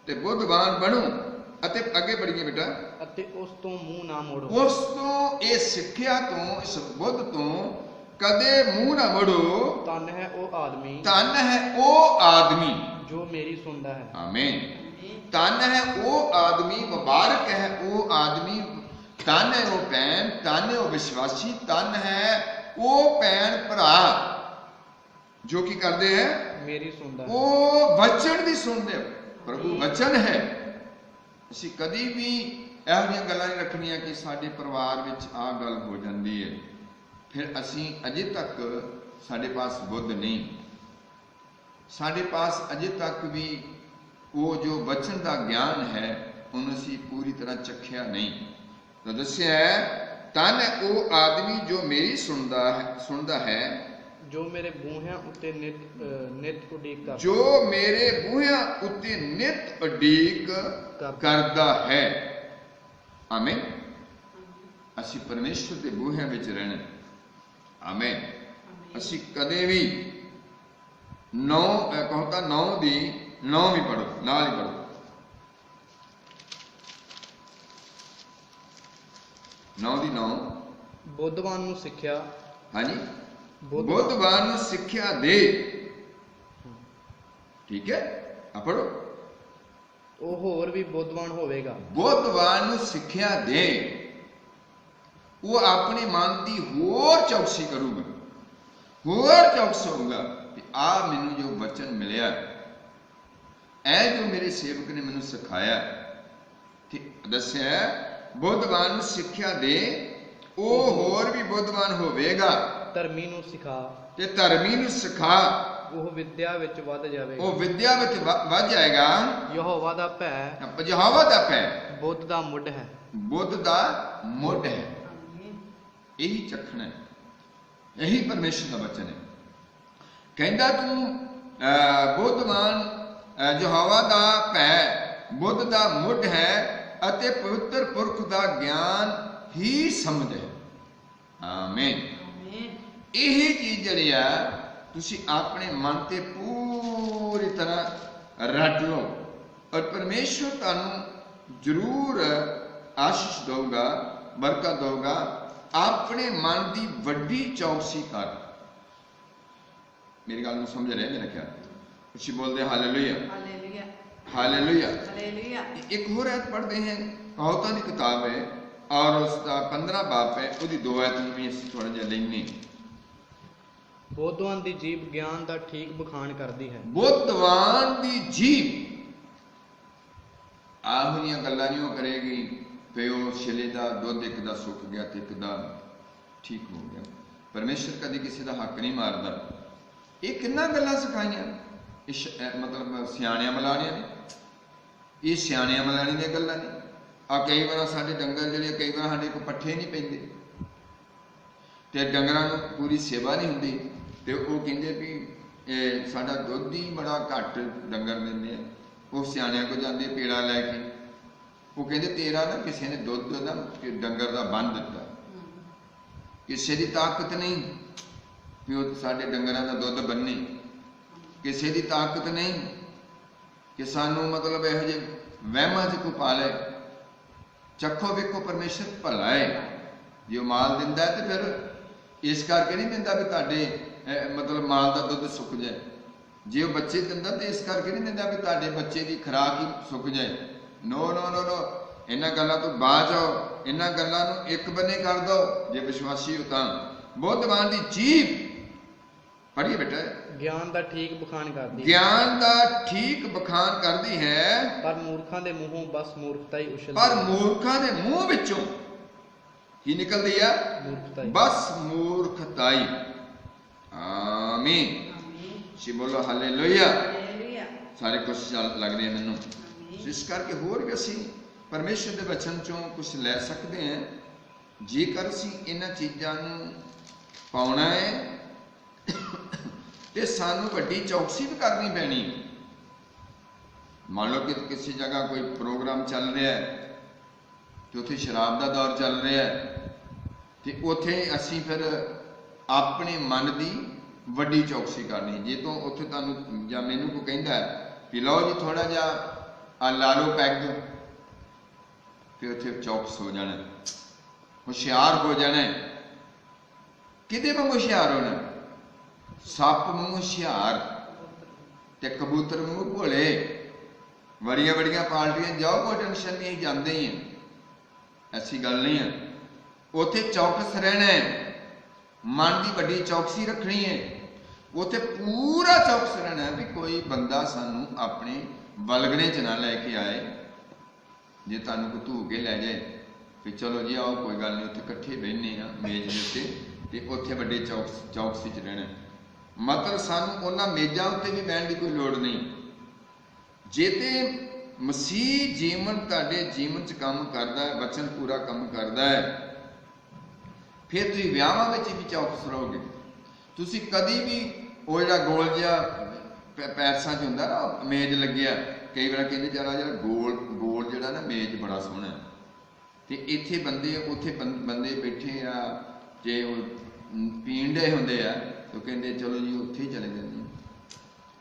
ਤੇ ਬੁੱਧਵਾਨ ਬਣੋ। ਅਤੇ ਅੱਗੇ ਬੜੀਏ ਬੇਟਾ, ਅਤੇ ਉਸ ਤੋਂ ਮੂੰਹ ਨਾ ਮੋੜੋ। ਉਸ ਤੋਂ, ਇਹ ਸਿੱਖਿਆ ਤੋਂ, ਇਸ ਬੁੱਧ ਤੋਂ ਕਦੇ ਮੂੰਹ ਨਾ ਮੋੜੋ। ਧੰਨ ਹੈ ਉਹ ਆਦਮੀ, ਧੰਨ ਹੈ ਉਹ ਆਦਮੀ ਜੋ ਮੇਰੀ ਸੁਣਦਾ ਹੈ। ਆਮੀਨ। ਧੰਨ ਹੈ ਉਹ ਆਦਮੀ, ਮੁਬਾਰਕ ਹੈ ਉਹ ਆਦਮੀ, ਧੰਨ ਹੈ ਉਹ ਭੈਣ, ਧੰਨ ਹੈ ਉਹ ਵਿਸ਼ਵਾਸੀ, ਧੰਨ ਹੈ ਉਹ ਭੈਣ ਭਰਾ ਜੋ ਕੀ ਕਰਦੇ ਹੈ, ਮੇਰੀ ਸੁਣਦਾ ਹੈ। ਉਹ ਵਚਨ ਦੀ ਸੁਣਦੇ। ਪ੍ਰਭੂ ਵਚਨ ਹੈ। ਅਸੀਂ ਕਦੀ ਵੀ ਇਹੋ ਜਿਹੀਆਂ ਗੱਲਾਂ ਨਹੀਂ ਰੱਖਣੀਆਂ ਕਿ ਸਾਡੇ ਪਰਿਵਾਰ ਵਿੱਚ ਆਹ ਗੱਲ ਹੋ ਜਾਂਦੀ ਹੈ, ਫਿਰ ਅਸੀਂ ਅਜੇ ਤੱਕ ਸਾਡੇ ਪਾਸ ਬੁੱਧ ਨਹੀਂ, ਸਾਡੇ ਪਾਸ ਅਜੇ ਤੱਕ ਵੀ ਉਹ ਜੋ ਵਚਨ ਦਾ ਗਿਆਨ ਹੈ ਉਹਨੂੰ ਅਸੀਂ ਪੂਰੀ ਤਰ੍ਹਾਂ ਚੱਖਿਆ ਨਹੀਂ। ਤਾਂ ਦੱਸਿਆ ਹੈ, ਧੰਨ ਹੈ ਉਹ ਆਦਮੀ ਜੋ ਮੇਰੀ ਸੁਣਦਾ ਹੈ, ਜੋ ਮੇਰੇ ਬੂਹਿਆਂ ਉੱਤੇ ਨਿਤ ਉਡੀਕ ਕਰਦਾ, ਜੋ ਮੇਰੇ ਬੂਹਿਆਂ ਉੱਤੇ ਨਿਤ ਉਡੀਕ ਕਰਦਾ ਹੈ। ਆਮੀਨ। ਅਸੀਂ ਪਰਮੇਸ਼ਰ ਦੇ ਬੂਹਿਆਂ ਵਿੱਚ ਰਹਿਣਾ। ਆਮੀਨ। ਅਸੀਂ ਕਦੇ ਵੀ 9 ਕਹਤਾ 9 ਦੀ 9 ਵੀ ਪੜੋ, ਨਾਲ ਹੀ ਪੜੋ, 9 ਦੀ 9। ਬੁੱਧਵਾਨ ਨੂੰ ਸਿੱਖਿਆ, ਹਾਂਜੀ, ਬੁੱਧਵਾਨ ਨੂੰ ਸਿੱਖਿਆ ਦੇ। ਠੀਕ ਹੈ, ਆ ਪੜੋ। ਉਹ ਹੋਰ ਵੀ ਬੁੱਧਵਾਨ ਹੋਵੇਗਾ। ਬੁੱਧਵਾਨ ਨੂੰ ਸਿੱਖਿਆ ਦੇ, ਉਹ ਆਪਣੇ ਮਨ ਦੀ ਹੋਰ ਚੌਕਸੀ ਕਰੂਗਾ, ਹੋਰ ਚੌਕਸ ਹੋਊਗਾ ਕਿ ਆ ਮੈਨੂੰ ਜੋ ਵਚਨ ਮਿਲਿਆ, ਇਹ ਜੋ ਮੇਰੇ ਸੇਵਕ ਨੇ ਮੈਨੂੰ ਸਿਖਾਇਆ, ਤੇ ਦੱਸਿਆ ਬੁੱਧਵਾਨ ਨੂੰ ਸਿੱਖਿਆ ਦੇ, ਉਹ ਹੋਰ ਵੀ ਬੁੱਧਵਾਨ ਹੋਵੇਗਾ। ਧਰਮੀ ਨੂੰ ਸਿਖਾ, ਤੇ ਧਰਮੀ ਨੂੰ ਸਿਖਾ, ਉਹ ਵਿਦਿਆ ਵਿੱਚ ਵੱਧ ਜਾਵੇਗਾ, ਉਹ ਵਿਦਿਆ ਵਿੱਚ ਵੱਧ ਜਾਏਗਾ। ਯਹੋਵਾ ਦਾ ਭੈ, ਯਹੋਵਾ ਦਾ ਭੈ ਬੁੱਧ ਦਾ ਮੁੱਢ ਹੈ, ਬੁੱਧ ਦਾ ਮੁੱਢ ਹੈ। ਇਹੀ ਚੱਖਣਾ, ਇਹੀ ਪਰਮੇਸ਼ਰ ਦਾ ਵਚਨ ਹੈ। ਕਹਿੰਦਾ ਤੂੰ ਬੁੱਧਵਾਨ, ਯਹੋਵਾ ਦਾ ਭੈ ਬੁੱਧ ਦਾ ਮੁੱਢ ਹੈ ਅਤੇ ਪਵਿੱਤਰ ਪੁਰਖ ਦਾ ਗਿਆਨ ਹੀ ਸਮਝ ਹੈ। ਆਮੀਨ। ਇਹੀ ਚੀਜ਼ ਜਿਹੜੀ ਆ ਤੁਸੀਂ ਆਪਣੇ ਮਨ ਤੇ ਪੂਰੀ ਤਰ੍ਹਾਂ ਰੱਟ ਲਓ, ਔਰ ਪਰਮੇਸ਼ਰ ਤੁਹਾਨੂੰ ਜ਼ਰੂਰ ਆਸ਼ੀਸ਼ ਦਊਗਾ, ਬਰਕਤ ਦਊਗਾ। ਆਪਣੇ ਮਨ ਦੀ ਵੱਡੀ ਚੌਕਸੀ ਕਰ। ਮੇਰੀ ਗੱਲ ਨੂੰ ਸਮਝ ਰਹੇ ਮੇਰਾ ਖਿਆਲ? ਤੁਸੀਂ ਬੋਲਦੇ ਹਾਲੇਲੂਇਆ, ਹਾਲੇਲੂਇਆ, ਹਾਲੇਲੂਇਆ, ਹਾਲੇਲੂਇਆ। ਇੱਕ ਹੋਰ ਆਇਤ ਪੜ੍ਹਦੇ हैं, ਕਹਾਵਤਾਂ ਦੀ ਕਿਤਾਬ ਹੈ ਔਰ ਉਸਦਾ 15 ਬਾਪ ਹੈ, ਉਹਦੀ 2 ਆਇਤ ਨੂੰ ਵੀ ਅਸੀਂ ਥੋੜਾ ਜਿਹਾ ਲੈਣੇ। ਬੁੱਧਵਾਨ ਦੀ ਜੀਭ ਗਿਆਨ ਦਾ ਠੀਕ ਬਖਾਨ ਕਰਦੀ ਹੈ। ਬੁੱਧਵਾਨ ਦੀ ਜੀਭ ਆਹਨੀਆਂ ਗੱਲਾਂ ਨਹੀਂ ਉਹ ਕਰੇਗੀ ਵੀ ਉਹ ਛਿਲੇ ਦਾ ਦੁੱਧ ਇੱਕ ਦਾ ਸੁੱਕ ਗਿਆ ਤੇ ਇੱਕ ਦਾ ਠੀਕ ਹੋ ਗਿਆ। ਪਰਮੇਸ਼ਰ ਕਦੇ ਕਿਸੇ ਦਾ ਹੱਕ ਨਹੀਂ ਮਾਰਦਾ। ਇਹ ਕਿੰਨਾ ਗੱਲਾਂ ਸਿਖਾਈਆਂ, ਮਤਲਬ ਸਿਆਣਿਆਂ ਮਲਾਣਿਆਂ ਨੇ, ਇਹ ਸਿਆਣਿਆਂ ਮਲਾਣੀ ਦੀਆਂ ਗੱਲਾਂ ਨੇ। ਆ ਕਈ ਵਾਰ ਸਾਡੇ ਡੰਗਰ ਜਿਹੜੇ, ਕਈ ਵਾਰ ਸਾਡੇ ਕੋਲ ਪੱਠੇ ਨਹੀਂ ਪੈਂਦੇ ਤੇ ਡੰਗਰਾਂ ਨੂੰ ਪੂਰੀ ਸੇਵਾ ਨਹੀਂ ਹੁੰਦੀ, ਤੇ ਉਹ ਕਹਿੰਦੇ ਵੀ ਸਾਡਾ ਦੁੱਧ ਹੀ ਬੜਾ ਘੱਟ ਡੰਗਰ ਦਿੰਦੇ ਆ। ਉਹ ਸਿਆਣਿਆਂ ਕੋਲ ਜਾਂਦੇ ਪੇੜਾ ਲੈ ਕੇ, ਉਹ ਕਹਿੰਦੇ ਤੇਰਾ ਨਾ ਕਿਸੇ ਨੇ ਦੁੱਧ ਨਾ ਡੰਗਰ ਦਾ ਬੰਨ ਦਿੱਤਾ, ਕਿਸੇ ਦੀ ਤਾਕਤ ਨਹੀਂ ਵੀ ਉਹ ਸਾਡੇ ਡੰਗਰਾਂ ਦਾ ਦੁੱਧ ਬੰਨੇ, ਕਿਸੇ ਦੀ ਤਾਕਤ ਨਹੀਂ ਕਿ ਸਾਨੂੰ ਮਤਲਬ ਇਹੋ ਜਿਹੇ ਵਹਿਮਾਂ 'ਚ ਕੋ ਪਾ ਲੈ। ਚੱਖੋ ਵੇਖੋ ਪਰਮੇਸ਼ਰ ਭਲਾ ਹੈ, ਜੇ ਉਹ ਮਾਲ ਦਿੰਦਾ ਤੇ ਫਿਰ ਇਸ ਕਰਕੇ ਨਹੀਂ ਦਿੰਦਾ ਵੀ ਤੁਹਾਡੇ ਮਤਲਬ ਮਾਲ ਦਾ ਦੁੱਧ ਸੁੱਕ ਜਾਏ। ਜੇ ਉਹ ਬੱਚੇ ਦਿੰਦਾ ਤੇ ਇਸ ਕਰਕੇ ਨਹੀਂ ਦਿੰਦਾ ਵੀ ਤੁਹਾਡੇ ਬੱਚੇ ਦੀ ਖੁਰਾਕ ਹੀ ਸੁੱਕ ਜਾਏ। ਨੋ ਨੋ ਨੋ ਨੋ, ਇਹਨਾਂ ਗੱਲਾਂ ਤੋਂ ਬਾਅਦ ਆਓ, ਇਹਨਾਂ ਗੱਲਾਂ ਨੂੰ ਇੱਕ ਬੰਨੇ ਕਰ ਦਿਓ ਜੇ ਵਿਸ਼ਵਾਸੀ ਹੋ ਤਾਂ। ਬੁੱਧਵਾਨ ਦੀ ਜੀਭ ਪੜ੍ਹੀਏ ਬੇਟਾ, ਗਿਆਨ ਦਾ ਠੀਕ ਬਖਾਨ ਕਰਦੀ, ਗਿਆਨ ਦਾ ਠੀਕ ਬਖਾਨ ਕਰਦੀ ਹੈ, ਪਰ ਮੂਰਖਾਂ ਦੇ ਮੂੰਹੋਂ ਬਸ ਮੂਰਖਤਾ ਹੀ ਉਛਲਦੀ। ਪਰ ਮੂਰਖਾਂ ਦੇ ਮੂੰਹ ਵਿੱਚੋਂ ਕੀ ਨਿਕਲਦੀ ਆ? ਮੂਰਖਤਾ, ਬਸ ਮੂਰਖਤਾ ਹੀ। ਆਮੀਨ। ਜੀ ਬੋਲੋ ਹਾਲੇਲੂਇਆ। ਸਾਰੇ ਕੁਛ ਲੱਗਦੇ ਆ ਮੈਨੂੰ। ਇਸ ਕਰਕੇ ਹੋਰ ਵੀ ਅਸੀਂ ਪਰਮੇਸ਼ਰ ਦੇ ਵਚਨ ਚੋਂ ਕੁਛ ਲੈ ਸਕਦੇ ਹਾਂ, ਜੇਕਰ ਅਸੀਂ ਇਹਨਾਂ ਚੀਜ਼ਾਂ ਨੂੰ ਪਾਉਣਾ ਹੈ ਤੇ ਸਾਨੂੰ ਵੱਡੀ ਚੌਕਸੀ ਵੀ ਕਰਨੀ ਪੈਣੀ। ਮੰਨ ਲਓ ਕਿ ਕਿਸੇ ਜਗ੍ਹਾ ਕੋਈ ਪ੍ਰੋਗਰਾਮ ਚੱਲ ਰਿਹਾ ਹੈ ਤੇ ਉੱਥੇ ਸ਼ਰਾਬ ਦਾ ਦੌਰ ਚੱਲ ਰਿਹਾ ਹੈ, ਤੇ ਉੱਥੇ ਅਸੀਂ ਫਿਰ ਆਪਣੇ ਮਨ ਦੀ ਵੱਡੀ ਚੌਕਸੀ ਕਰਨੀ। ਜੇ ਤੋਂ ਉੱਥੇ ਤੁਹਾਨੂੰ ਜਾਂ ਮੈਨੂੰ ਕੋਈ ਕਹਿੰਦਾ ਵੀ ਲਓ ਜੀ ਥੋੜਾ ਜਿਹਾ ਆ ਲਾ ਲਓ ਪੈਗ, ਤੇ ਉੱਥੇ ਚੌਕਸ ਹੋ ਜਾਣਾ, ਹੁਸ਼ਿਆਰ ਹੋ ਜਾਣਾ। ਕਿਹਦੇ ਵਾਂਗੂ ਹੁਸ਼ਿਆਰ ਹੋਣਾ? ਸੱਪ ਵਾਂਗੂ ਹੁਸ਼ਿਆਰ ਤੇ ਕਬੂਤਰ ਵਾਂਗੂ ਭੋਲੇ। ਬੜੀਆਂ ਬੜੀਆਂ ਪਾਰਟੀਆਂ ਜਾਓ, ਕੋਈ ਟੈਨਸ਼ਨ ਨਹੀਂ, ਜਾਂਦੇ ਹੀ ਆ, ਐਸੀ ਗੱਲ ਨਹੀਂ ਹੈ। ਉੱਥੇ ਚੌਕਸ ਰਹਿਣਾ ਹੈ, ਮਨ ਦੀ ਵੱਡੀ ਚੌਕਸੀ ਰੱਖਣੀ ਹੈ। ਉੱਥੇ ਪੂਰਾ ਚੌਕਸ ਰਹਿਣਾ ਵੀ ਕੋਈ ਬੰਦਾ ਸਾਨੂੰ ਆਪਣੇ ਬਲਗਨੇ 'ਚ ਨਾ ਲੈ ਕੇ ਆਏ। ਜੇ ਤੁਹਾਨੂੰ ਕੋਈ ਧੂ ਕੇ ਲੈ ਜਾਏ ਵੀ ਚਲੋ ਜੀ ਆਓ ਕੋਈ ਗੱਲ ਨਹੀਂ, ਉੱਥੇ ਇਕੱਠੇ ਬਹਿੰਦੇ ਆ ਮੇਜ਼ ਦੇ ਉੱਤੇ, ਤੇ ਉੱਥੇ ਵੱਡੇ ਚੌਕਸੀ 'ਚ ਰਹਿਣਾ। ਮਤਲਬ ਸਾਨੂੰ ਉਹਨਾਂ ਮੇਜ਼ਾਂ ਉੱਤੇ ਵੀ ਬਹਿਣ ਦੀ ਕੋਈ ਲੋੜ ਨਹੀਂ। ਜੇ ਤੇ ਮਸੀਹ ਜੀਵਨ ਤੁਹਾਡੇ ਜੀਵਨ 'ਚ ਕੰਮ ਕਰਦਾ ਹੈ, ਬਚਨ ਪੂਰਾ ਕੰਮ ਕਰਦਾ ਹੈ, ਫਿਰ ਤੁਸੀਂ ਵਿਆਹਾਂ ਵਿੱਚ ਵੀ ਚੌਕਸ ਰਹੋਗੇ। ਤੁਸੀਂ ਕਦੀ ਵੀ ਉਹ ਜਿਹੜਾ ਗੋਲ ਜਿਹਾ ਪੈਰਸਾਂ 'ਚ ਹੁੰਦਾ ਨਾ ਮੇਜ਼ ਲੱਗਿਆ, ਕਈ ਵਾਰ ਕਹਿੰਦੇ ਜਿਹੜਾ ਗੋਲ ਜਿਹੜਾ ਨਾ ਮੇਜ਼ ਬੜਾ ਸੋਹਣਾ, ਤੇ ਇੱਥੇ ਬੰਦੇ ਉੱਥੇ ਬੰਦੇ ਬੈਠੇ ਆ, ਜੇ ਉਹ ਪੀਣ ਦੇ ਹੁੰਦੇ ਆ ਤਾਂ ਕਹਿੰਦੇ ਚਲੋ ਜੀ ਉੱਥੇ ਹੀ ਚਲੇ ਜਾਂਦੇ।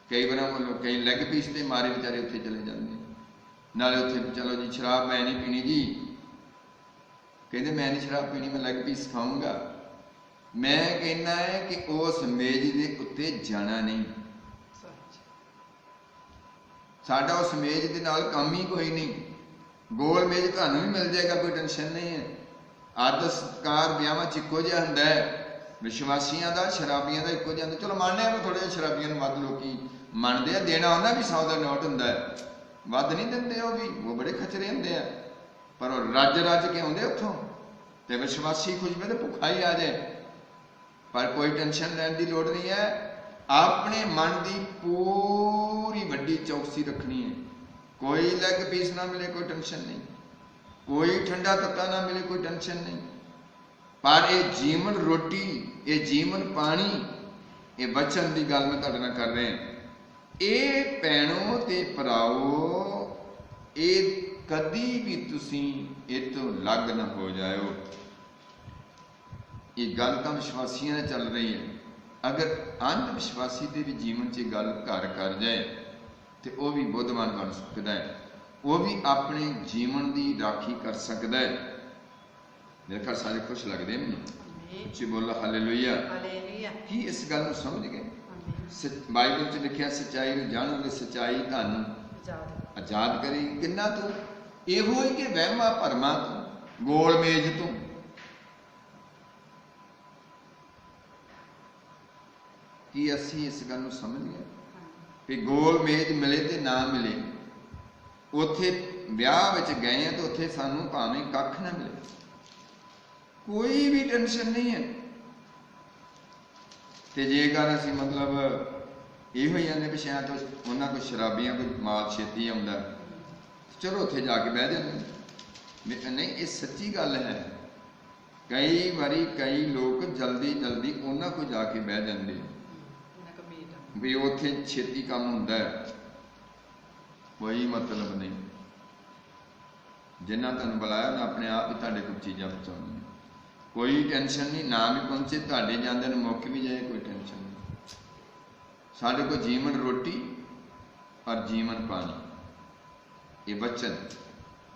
ਕਈ ਵਾਰ ਮਤਲਬ ਕਈ ਲੈਗ ਪੀਸ ਤੇ ਮਾਰੇ ਵਿਚਾਰੇ ਉੱਥੇ ਚਲੇ ਜਾਂਦੇ, ਨਾਲੇ ਉੱਥੇ ਚਲੋ ਜੀ ਸ਼ਰਾਬ ਮੈਂ ਨਹੀਂ ਪੀਣੀ ਜੀ, ਕਹਿੰਦੇ ਮੈਂ ਨਹੀਂ ਸ਼ਰਾਬ ਪੀਣੀ, ਮੈਂ ਲੈਗ ਪੀਸ ਖਾਊਂਗਾ। ਮੈਂ ਕਹਿੰਦਾ ਹੈ ਕਿ ਉਸ ਮੇਜ਼ ਦੇ ਉੱਤੇ ਜਾਣਾ ਨਹੀਂ। ਸਾਡਾ ਉਸ ਮੇਜ਼ ਦੇ ਨਾਲ ਕੰਮ ਹੀ ਕੋਈ ਨਹੀਂ। ਗੋਲ ਮੇਜ਼ ਤੁਹਾਨੂੰ ਵੀ ਮਿਲ ਜਾਏਗਾ, ਕੋਈ ਟੈਨਸ਼ਨ ਨਹੀਂ ਹੈ। ਆਦਰ ਸਤਿਕਾਰ ਵਿਆਹਾਂ 'ਚ ਇੱਕੋ ਜਿਹਾ ਹੁੰਦਾ ਹੈ, ਵਿਸ਼ਵਾਸੀਆਂ ਦਾ ਸ਼ਰਾਬੀਆਂ ਦਾ ਇੱਕੋ ਜਿਹਾ ਹੁੰਦਾ। ਚਲੋ ਮੰਨਦੇ ਹਾਂ ਥੋੜ੍ਹੇ ਜਿਹੇ ਸ਼ਰਾਬੀਆਂ ਨੂੰ ਵੱਧ ਲੋਕੀ ਮੰਨਦੇ ਆ, ਦੇਣਾ ਹੁੰਦਾ ਵੀ 100 ਦਾ ਨੋਟ ਹੁੰਦਾ ਹੈ, ਵੱਧ ਨਹੀਂ ਦਿੰਦੇ ਉਹ ਵੀ, ਉਹ ਬੜੇ ਖਚਰੇ ਹੁੰਦੇ ਆ, ਪਰ ਉਹ ਰੱਜ ਕੇ ਆਉਂਦੇ ਉੱਥੋਂ। ਤੇ ਵਿਸ਼ਵਾਸੀ ਖੁਸ਼ ਵੇ ਤੇ ਭੁੱਖਾ ਹੀ ਆ ਜਾਏ, ਪਰ ਕੋਈ ਟੈਨਸ਼ਨ ਲੈਣ ਦੀ ਲੋੜ ਨਹੀਂ ਹੈ। ਆਪਣੇ ਮਨ ਦੀ ਪੂਰੀ ਵੱਡੀ ਚੌਕਸੀ ਰੱਖਣੀ ਹੈ। ਕੋਈ ਲੈਗ ਪੀਸ ਨਾ ਮਿਲੇ, ਕੋਈ ਟੈਨਸ਼ਨ ਨਹੀਂ, ਕੋਈ ਠੰਡਾ ਤੱਤਾ ਨਾ ਮਿਲੇ, ਕੋਈ ਟੈਨਸ਼ਨ ਨਹੀਂ। ਪਰ ਇਹ ਜੀਵਨ ਰੋਟੀ, ਇਹ ਜੀਵਨ ਪਾਣੀ, ਇਹ ਬਚਨ ਦੀ ਗੱਲ ਮੈਂ ਤੁਹਾਡੇ ਨਾਲ ਕਰ ਰਿਹਾ। ਇਹ ਭੈਣੋ ਤੇ ਭਰਾਓ, ਇਹ ਕਦੀ ਵੀ ਤੁਸੀਂ ਇਹ ਤੋਂ ਲੱਗ ਨਾ ਹੋ ਜਾਇਓ। ਇਹ ਗੱਲ ਤਾਂ ਵਿਸ਼ਵਾਸੀਆਂ ਨਾਲ ਚੱਲ ਰਹੀ ਹੈ। ਅਗਰ ਅੰਧ ਵਿਸ਼ਵਾਸੀ ਦੇ ਵੀ ਜੀਵਨ 'ਚ ਗੱਲ ਘਰ ਕਰ ਜਾਏ ਤੇ ਉਹ ਵੀ ਬੁੱਧਵਾਨ ਬਣ ਸਕਦਾ ਹੈ, ਉਹ ਵੀ ਆਪਣੇ ਜੀਵਨ ਦੀ ਰਾਖੀ ਕਰ ਸਕਦਾ ਹੈ। ਮੇਰੇ ਘਰ ਸਾਰੇ ਖੁਸ਼ ਲੱਗਦੇ ਮੈਨੂੰ, ਉੱਚੀ ਬੋਲੋ ਹਾਲੇਲੂਇਆ। ਕੀ ਇਸ ਗੱਲ ਨੂੰ ਸਮਝ ਗਏ? ਬਾਈਬਲ 'ਚ ਲਿਖਿਆ ਸੱਚਾਈ ਨੂੰ ਜਾਣੋਗੇ, ਸੱਚਾਈ ਤੁਹਾਨੂੰ ਆਜ਼ਾਦ ਕਰੇਗੀ। ਕਿੰਨਾ ਤੋਂ? ਇਹੋ ਹੀ ਕਿ ਵਹਿਮਾਂ ਭਰਮਾਂ ਤੋਂ, ਗੋਲ ਮੇਜ਼ ਤੋਂ। ਕੀ ਅਸੀਂ ਇਸ ਗੱਲ ਨੂੰ ਸਮਝ ਗਏ ਕਿ ਗੋਲ ਮੇਜ਼ ਮਿਲੇ ਤੇ ਨਾ ਮਿਲੇ? ਉੱਥੇ ਵਿਆਹ ਵਿੱਚ ਗਏ ਆ ਤੇ ਉੱਥੇ ਸਾਨੂੰ ਭਾਵੇਂ ਕੱਖ ਨਾ ਮਿਲੇ, ਕੋਈ ਵੀ ਟੈਨਸ਼ਨ ਨਹੀਂ ਹੈ। ਤੇ ਜੇਕਰ ਅਸੀਂ ਮਤਲਬ ਇਹੋ ਹੀ ਜਾਂਦੇ ਵੀ ਸ਼ਾਇਦ ਉਹਨਾਂ ਕੋਲ ਸ਼ਰਾਬੀਆਂ ਕੋਈ ਮਾਲ ਛੇਤੀ ਆਉਂਦਾ, ਚਲੋ ਉੱਥੇ ਜਾ ਕੇ ਬਹਿ ਜਾਂਦੇ। ਨਹੀਂ, ਇਹ ਸੱਚੀ ਗੱਲ ਹੈ। ਕਈ ਵਾਰੀ ਕਈ ਲੋਕ ਜਲਦੀ ਉਹਨਾਂ ਕੋਲ ਜਾ ਕੇ ਬਹਿ ਜਾਂਦੇ ਵੀ ਉੱਥੇ ਛੇਤੀ ਕੰਮ ਹੁੰਦਾ ਹੈ। ਕੋਈ ਮਤਲਬ ਨਹੀਂ। ਜਿੰਨਾ ਤੁਹਾਨੂੰ ਬੁਲਾਇਆ ਨਾ ਆਪਣੇ ਆਪ ਹੀ ਤੁਹਾਡੇ ਕੋਲ ਚੀਜ਼ਾਂ ਪਹੁੰਚਾਉਣੀਆਂ, ਕੋਈ ਟੈਨਸ਼ਨ ਨਹੀਂ। ਨਾ ਵੀ ਪਹੁੰਚੇ, ਤੁਹਾਡੇ ਜਾਂਦੇ ਨੂੰ ਮੁੱਕ ਵੀ ਜਾਏ, ਕੋਈ ਟੈਨਸ਼ਨ ਨਹੀਂ। ਸਾਡੇ ਕੋਲ ਜੀਵਨ ਰੋਟੀ ਔਰ ਜੀਵਨ ਪਾਣੀ, ਇਹ ਬਚਨ,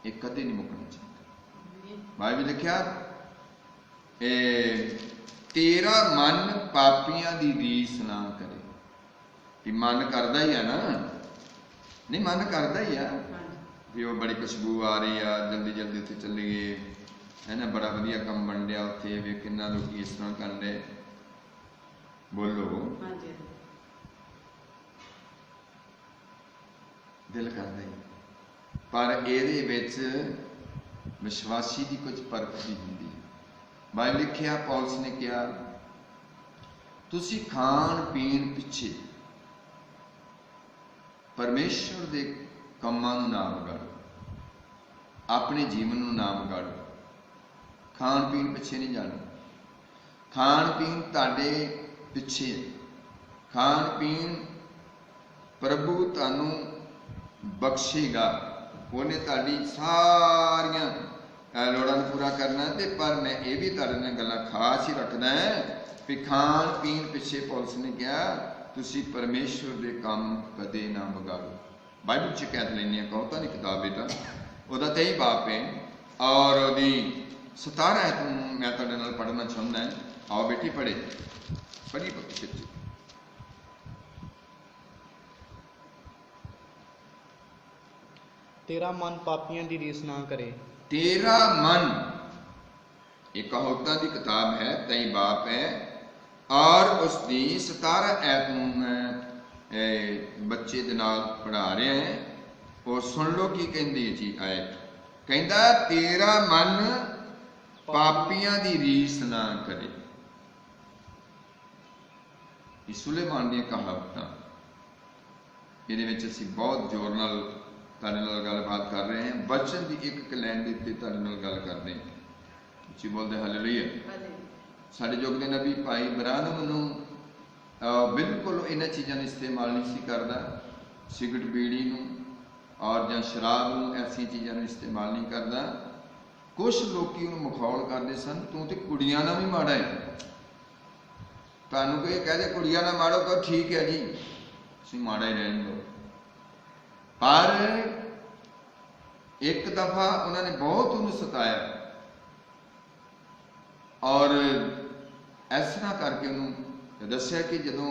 ਇਹ ਕਦੇ ਨਹੀਂ ਮੁੱਕਣਾ ਚਾਹੀਦਾ। ਬਾਈਬਲ ਲਿਖਿਆ ਤੇਰਾ ਮਨ ਪਾਪੀਆਂ ਦੀ ਰੀਸ ਨਾ ਕਰੇ। ਵੀ ਮਨ ਕਰਦਾ ਹੀ ਆ ਨਾ, ਨਹੀਂ ਮਨ ਕਰਦਾ ਹੀ ਆ ਵੀ ਉਹ ਬੜੀ ਖੁਸ਼ਬੂ ਆ ਰਹੀ ਆ, ਜਲਦੀ ਉੱਥੇ ਚੱਲੀਏ, ਹੈ ਨਾ, ਬੜਾ ਵਧੀਆ ਕੰਮ ਬਣ ਰਿਹਾ ਉੱਥੇ, ਵੇ ਕਿੰਨਾ ਲੋਕੀ ਇਸ ਤਰ੍ਹਾਂ ਕਰ ਰਹੇ, ਬੋਲੋ ਦਿਲ ਕਰਦਾ ਹੀ। ਪਰ ਇਹਦੇ ਵਿੱਚ ਵਿਸ਼ਵਾਸੀ ਦੀ ਕੁਝ ਪਰਖ ਵੀ ਹੁੰਦੀ ਹੈ। ਬਾਈਬਲ ਲਿਖਿਆ, ਪੌਲਸ ਨੇ ਕਿਹਾ ਤੁਸੀਂ ਖਾਣ ਪੀਣ ਪਿੱਛੇ ਪਰਮੇਸ਼ਵਰ ਦੇ ਕੰਮਾਂ ਨੂੰ ਨਾ ਵਿਗਾੜੋ, ਆਪਣੇ ਜੀਵਨ ਨੂੰ ਨਾ ਵਿਗਾੜੋ। ਖਾਣ ਪੀਣ ਪਿੱਛੇ ਨਹੀਂ ਜਾਣਾ। ਖਾਣ ਪੀਣ ਤੁਹਾਡੇ ਪਿੱਛੇ, ਖਾਣ ਪੀਣ ਪ੍ਰਭੂ ਤੁਹਾਨੂੰ ਬਖਸ਼ੇਗਾ। ਉਹਨੇ ਤੁਹਾਡੀ ਸਾਰੀਆਂ ਲੋੜਾਂ ਨੂੰ ਪੂਰਾ ਕਰਨਾ। ਤੇ ਪਰ ਮੈਂ ਇਹ ਵੀ ਤੁਹਾਡੇ ਨਾਲ ਗੱਲਾਂ ਖਾਸ ਹੀ ਰੱਖਦਾ ਵੀ ਖਾਣ ਪੀਣ ਪਿੱਛੇ ਪੁਲਿਸ ਨੇ ਕਿਹਾ ਤੁਸੀਂ ਪਰਮੇਸ਼ਵਰ ਦੇ ਕੰਮ ਕਦੇ ਨਾ ਵਿਗਾੜੋ। ਬਾਈਬਲ 'ਚ ਕਹਿ ਲੈਂਦੇ ਹਾਂ, ਕਹੋ ਤਾਂ ਨਹੀਂ ਕਿਤਾਬ ਬੇਟਾ, ਉਹਦਾ 23 ਬਾਪ ਹੈ ਔਰ ਉਹਦੀ 17 ਹੈ। ਤੂੰ ਮੈਂ ਤੁਹਾਡੇ ਨਾਲ ਪੜ੍ਹਨਾ ਚਾਹੁੰਦਾ। ਆਓ ਬੇਟੀ ਪੜ੍ਹੇ, ਪੜ੍ਹੀ ਬੱਚੇ। ਤੇਰਾ ਮਨ ਪਾਪੀਆਂ ਦੀ ਰੀਸ ਨਾ ਕਰੇ। ਤੇਰਾ ਮਨ, ਇਹ ਕਹਾਵਤਾਂ ਦੀ ਕਿਤਾਬ ਹੈ, 23 ਬਾਪ ਹੈ ਔਰ ਉਸ ਦੀ 17 ਐਤ ਨੂੰ ਮੈਂ ਬੱਚੇ ਦੇ ਨਾਲ ਪੜ੍ਹਾ ਰਿਹਾ ਹੈ। ਔਰ ਸੁਣ ਲਓ ਕੀ ਕਹਿੰਦੀ ਹੈ ਜੀ ਆਇਤ। ਕਹਿੰਦਾ ਤੇਰਾ ਮਨ ਪਾਪੀਆਂ ਦੀ ਰੀਸ ਨਾ ਕਰੇ। ਇਹ ਸੁਲੇਮਾਨ ਦੀਆਂ ਕਹਾਵਤਾਂ, ਇਹਦੇ ਵਿੱਚ ਅਸੀਂ ਬਹੁਤ ਜ਼ੋਰ ਨਾਲ ਤੁਹਾਡੇ ਨਾਲ ਗੱਲਬਾਤ ਕਰ ਰਹੇ ਹਾਂ। ਬਚਨ ਦੀ ਇੱਕ ਲਾਈਨ ਦੇ ਉੱਤੇ ਤੁਹਾਡੇ ਨਾਲ ਗੱਲ ਕਰਦੇ ਹਾਂ। ਉੱਚੀ ਬੋਲਦੇ ਹਾਲੇਲੂਇਆ। ਸਾਡੇ ਯੁੱਗ ਦੇ ਨਬੀ ਭਾਈ ਬਰਾਨਮ ਨੂੰ ਬਿਲਕੁਲ ਇਹਨਾਂ ਚੀਜ਼ਾਂ ਨੂੰ ਇਸਤੇਮਾਲ ਨਹੀਂ ਸੀ ਕਰਦਾ, ਸਿਗਰਟ ਬੀੜੀ ਨੂੰ ਔਰ ਜਾਂ ਸ਼ਰਾਬ ਨੂੰ, ਐਸੀਆਂ ਚੀਜ਼ਾਂ ਨੂੰ ਇਸਤੇਮਾਲ ਨਹੀਂ ਕਰਦਾ। ਕੁਛ ਲੋਕੀ ਉਹਨੂੰ ਮਖੌਲ ਕਰਦੇ ਸਨ, ਤੂੰ ਤੇ ਕੁੜੀਆਂ ਨਾਲ ਵੀ ਮਾੜਾ ਹੈ। ਤੁਹਾਨੂੰ ਕੋਈ ਕਹਦੇ ਕੁੜੀਆਂ ਨਾਲ ਮਾੜੋ, ਕਹੋ ਠੀਕ ਹੈ ਜੀ, ਤੁਸੀਂ ਮਾੜਾ ਹੀ ਰਹਿਣ ਦਿਓ। ਪਰ ਇੱਕ ਦਫਾ ਉਹਨਾਂ ਨੇ ਬਹੁਤ ਉਹਨੂੰ ਸਤਾਇਆ ਔਰ ਇਸ ਤਰ੍ਹਾਂ ਕਰਕੇ ਉਹਨੂੰ ਦੱਸਿਆ ਕਿ ਜਦੋਂ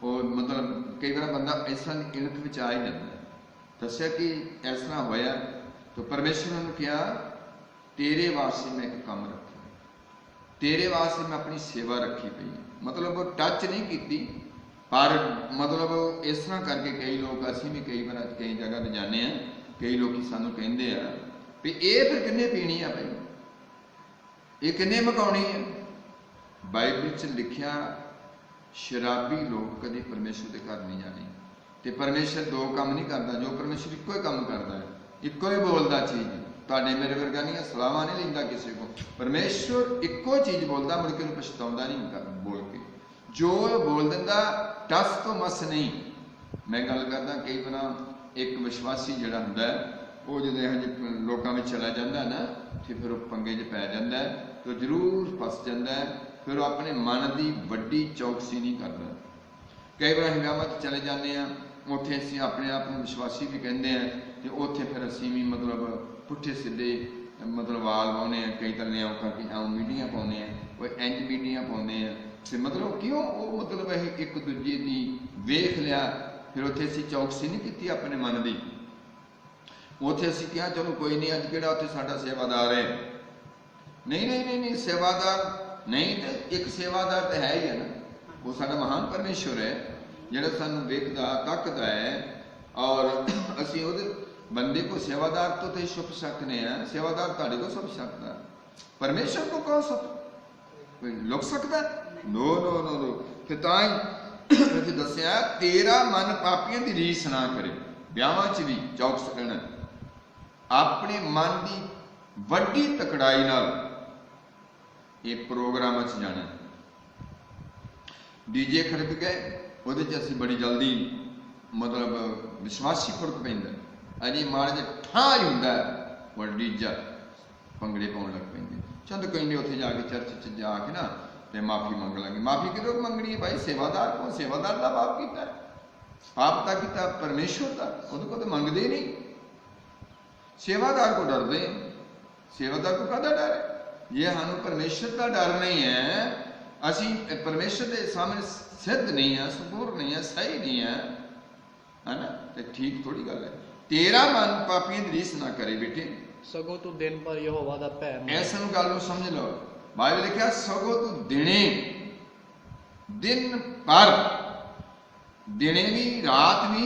ਉਹ ਮਤਲਬ ਕਈ ਵਾਰ ਬੰਦਾ ਇਸ ਤਰ੍ਹਾਂ ਦੀ ਇਲਤ ਵਿੱਚ ਆ ਹੀ ਜਾਂਦਾ। ਦੱਸਿਆ ਕਿ ਇਸ ਤਰ੍ਹਾਂ ਹੋਇਆ ਤਾਂ ਪਰਮੇਸ਼ਰ ਨੂੰ ਕਿਹਾ ਤੇਰੇ ਵਾਸਤੇ ਮੈਂ ਇੱਕ ਕੰਮ ਰੱਖਿਆ, ਤੇਰੇ ਵਾਸਤੇ ਮੈਂ ਆਪਣੀ ਸੇਵਾ ਰੱਖੀ ਪਈ। ਮਤਲਬ ਉਹ ਟੱਚ ਨਹੀਂ ਕੀਤੀ, ਪਰ ਮਤਲਬ ਇਸ ਤਰ੍ਹਾਂ ਕਰਕੇ ਕਈ ਲੋਕ, ਅਸੀਂ ਵੀ ਕਈ ਵਾਰ ਕਈ ਜਗ੍ਹਾ 'ਤੇ ਜਾਂਦੇ ਹਾਂ, ਕਈ ਲੋਕ ਸਾਨੂੰ ਕਹਿੰਦੇ ਆ ਵੀ ਇਹ ਫਿਰ ਕਿੰਨੇ ਪੀਣੀ ਆ ਭਾਈ, ਇਹ ਕਿੰਨੇ ਮਕਾਉਣੀ ਹੈ। ਬਾਈਬਲ 'ਚ ਲਿਖਿਆ ਸ਼ਰਾਬੀ ਲੋਕ ਕਦੇ ਪਰਮੇਸ਼ਰ ਦੇ ਘਰ ਨਹੀਂ ਜਾਣੇ। ਤੇ ਪਰਮੇਸ਼ਰ ਦੋ ਕੰਮ ਨਹੀਂ ਕਰਦਾ, ਜੋ ਪਰਮੇਸ਼ਰ ਇੱਕੋ ਹੀ ਕੰਮ ਕਰਦਾ ਹੈ, ਇੱਕੋ ਹੀ ਬੋਲਦਾ ਚੀਜ਼। ਤੁਹਾਡੇ ਮੇਰੇ ਵਰਗਾ ਨਹੀਂ ਸਲਾਹਾਂ ਨਹੀਂ ਲੈਂਦਾ ਕਿਸੇ ਕੋਲ। ਪਰਮੇਸ਼ਰ ਇੱਕੋ ਚੀਜ਼ ਬੋਲਦਾ, ਮੁੜ ਕੇ ਨੂੰ ਪਛਤਾਉਂਦਾ ਨਹੀਂ ਬੋਲ ਕੇ। ਜੋ ਬੋਲ ਦਿੰਦਾ ਟਸ ਤੋਂ ਮਸ ਨਹੀਂ। ਮੈਂ ਗੱਲ ਕਰਦਾ ਕਈ ਵਾਰ ਇੱਕ ਵਿਸ਼ਵਾਸੀ ਜਿਹੜਾ ਹੁੰਦਾ ਉਹ ਜਦੋਂ ਇਹੋ ਜਿਹੇ ਲੋਕਾਂ ਵਿੱਚ ਚਲਾ ਜਾਂਦਾ ਨਾ, ਤੇ ਫਿਰ ਉਹ ਪੰਗੇ 'ਚ ਪੈ ਜਾਂਦਾ ਤੇ ਜ਼ਰੂਰ ਫਸ ਜਾਂਦਾ। ਫਿਰ ਉਹ ਆਪਣੇ ਮਨ ਦੀ ਵੱਡੀ ਚੌਕਸੀ ਨਹੀਂ ਕਰਦਾ। ਕਈ ਵਾਰ ਅਸੀਂ ਵਿਆਹਾਂ 'ਚ ਚਲੇ ਜਾਂਦੇ ਹਾਂ, ਉੱਥੇ ਅਸੀਂ ਆਪਣੇ ਆਪ ਨੂੰ ਵਿਸ਼ਵਾਸੀ ਵੀ ਕਹਿੰਦੇ ਹਾਂ, ਤੇ ਉੱਥੇ ਫਿਰ ਅਸੀਂ ਵੀ ਮਤਲਬ ਪੁੱਠੇ ਸਿੱਧੇ ਮਤਲਬ ਵਾਲ ਪਾਉਂਦੇ ਹਾਂ, ਕਈ ਤਰ੍ਹਾਂ ਦੀਆਂ ਔਖਾਂ ਕਿ ਆਉਂ ਮੀਡੀਆਂ ਪਾਉਂਦੇ ਹਾਂ, ਕੋਈ ਇੰਝ ਮੀਡੀਆਂ ਪਾਉਂਦੇ ਹਾਂ। ਤੇ ਮਤਲਬ ਕਿਉਂ ਉਹ ਮਤਲਬ ਇਹ ਇੱਕ ਦੂਜੇ ਦੀ ਵੇਖ ਲਿਆ, ਫਿਰ ਉੱਥੇ ਅਸੀਂ ਚੌਕਸੀ ਨਹੀਂ ਕੀਤੀ ਆਪਣੇ ਮਨ ਦੀ। ਉੱਥੇ ਅਸੀਂ ਕਿਹਾ ਚਲੋ ਕੋਈ ਨਹੀਂ, ਅੱਜ ਕਿਹੜਾ ਉੱਥੇ ਸਾਡਾ ਸੇਵਾਦਾਰ ਹੈ। ਨਹੀਂ ਨਹੀਂ ਨਹੀਂ ਨਹੀਂ, ਸੇਵਾਦਾਰ ਨਹੀਂ, ਤੇ ਇੱਕ ਸੇਵਾਦਾਰ ਤਾਂ ਹੈ ਹੀ ਹੈ ਨਾ, ਉਹ ਸਾਡਾ ਮਹਾਨ ਪਰਮੇਸ਼ਵਰ ਹੈ ਜਿਹੜਾ ਸਾਨੂੰ ਵੇਖਦਾ ਤੱਕਦਾ ਹੈ। ਔਰ ਅਸੀਂ ਉਹਦੇ ਬੰਦੇ को सेवादार तो ते छुप सकते हैं, सेवादार ਤੁਹਾਡੇ को छुप सकता, परमेश्वर को कौन कोई लुक सकता? No no no no. फिर ਤਾਂ ਹੀ ਦੱਸਿਆ ਤੇਰਾ ਮਨ ਪਾਪੀਆਂ ਦੀ ਰੀਸ ਨਾ ਕਰੇ। ਵਿਆਹਾਂ 'ਚ ਵੀ ਚੌਕਸ ਰਹਿਣਾ, ਆਪਣੇ ਮਨ ਦੀ ਵੱਡੀ ਤਕੜਾਈ ਨਾਲ ਇਹ ਪ੍ਰੋਗਰਾਮਾਂ 'ਚ ਜਾਣਾ। ਡੀਜੇ ਖੜਕ ਗਏ, ਉਹਦੇ 'ਚ ਅਸੀਂ ਬੜੀ ਜਲਦੀ ਮਤਲਬ ਵਿਸ਼ਵਾਸੀ ਫਰਕ ਪੈਂਦਾ। ਅਜੇ ਮਾੜਾ ਜਿਹਾ ਠਾਹ ਹੀ ਹੁੰਦਾ ਡੀਜਾ ਭੰਗੜੇ ਪਾਉਣ ਲੱਗ ਪੈਂਦੇ। ਚੰਦ ਕਹਿੰਦੇ ਉੱਥੇ ਜਾ ਕੇ ਚਰਚ 'ਚ ਜਾ ਕੇ ਨਾ ਤੇ ਮਾਫੀ ਮੰਗ ਲਾਂਗੇ। ਮਾਫੀ ਕਿਹਦੋਂ ਮੰਗਣੀ ਹੈ ਭਾਈ? ਸੇਵਾਦਾਰ ਕੋਲ, ਸੇਵਾਦਾਰ ਦਾ ਪਾਪ ਕੀਤਾ, ਪਾਪ ਤਾਂ ਕੀਤਾ ਪਰਮੇਸ਼ਵਰ ਦਾ, ਉਹਦੇ ਕੋਲ ਤਾਂ ਮੰਗਦੇ ਨਹੀਂ। ਸੇਵਾਦਾਰ ਕੋ ਡਰਦੇ, ਸੇਵਾਦਾਰ ਕੋ ਕਾਹਦਾ ਡਰ ਹੈ? ਜੇ ਸਾਨੂੰ ਪਰਮੇਸ਼ਵਰ ਦਾ ਡਰ ਨਹੀਂ ਹੈ, ਅਸੀਂ ਪਰਮੇਸ਼ਵਰ ਦੇ ਸਾਹਮਣੇ ਸਿੱਧ ਨਹੀਂ ਹੈ, ਸਪੂਰ ਨਹੀਂ ਹੈ, ਸਹੀ ਨਹੀਂ ਹੈ, ਹੈ ਨਾ, ਤੇ ਠੀਕ ਥੋੜੀ ਗੱਲ ਹੈ। ਤੇਰਾ ਮਨ ਪਾਪੀਆਂ ਦੀ ਰੀਸ ਨਾ ਕਰੇ ਬੇਟੇ, ਸਗੋਂ ਤੂੰ ਦਿਨ ਭਰ ਯਹੋਵਾ ਦਾ ਭੈ ਮੰਨ। ਐਸਾ ਨੂੰ ਗੱਲ ਨੂੰ ਸਮਝ ਲਓ। ਬਾਈਬਲ ਲਿਖਿਆ ਸਗੋਂ ਤੂੰ ਦਿਨੇ, ਦਿਨ ਭਰ, ਦਿਨੇ ਵੀ ਰਾਤ ਵੀ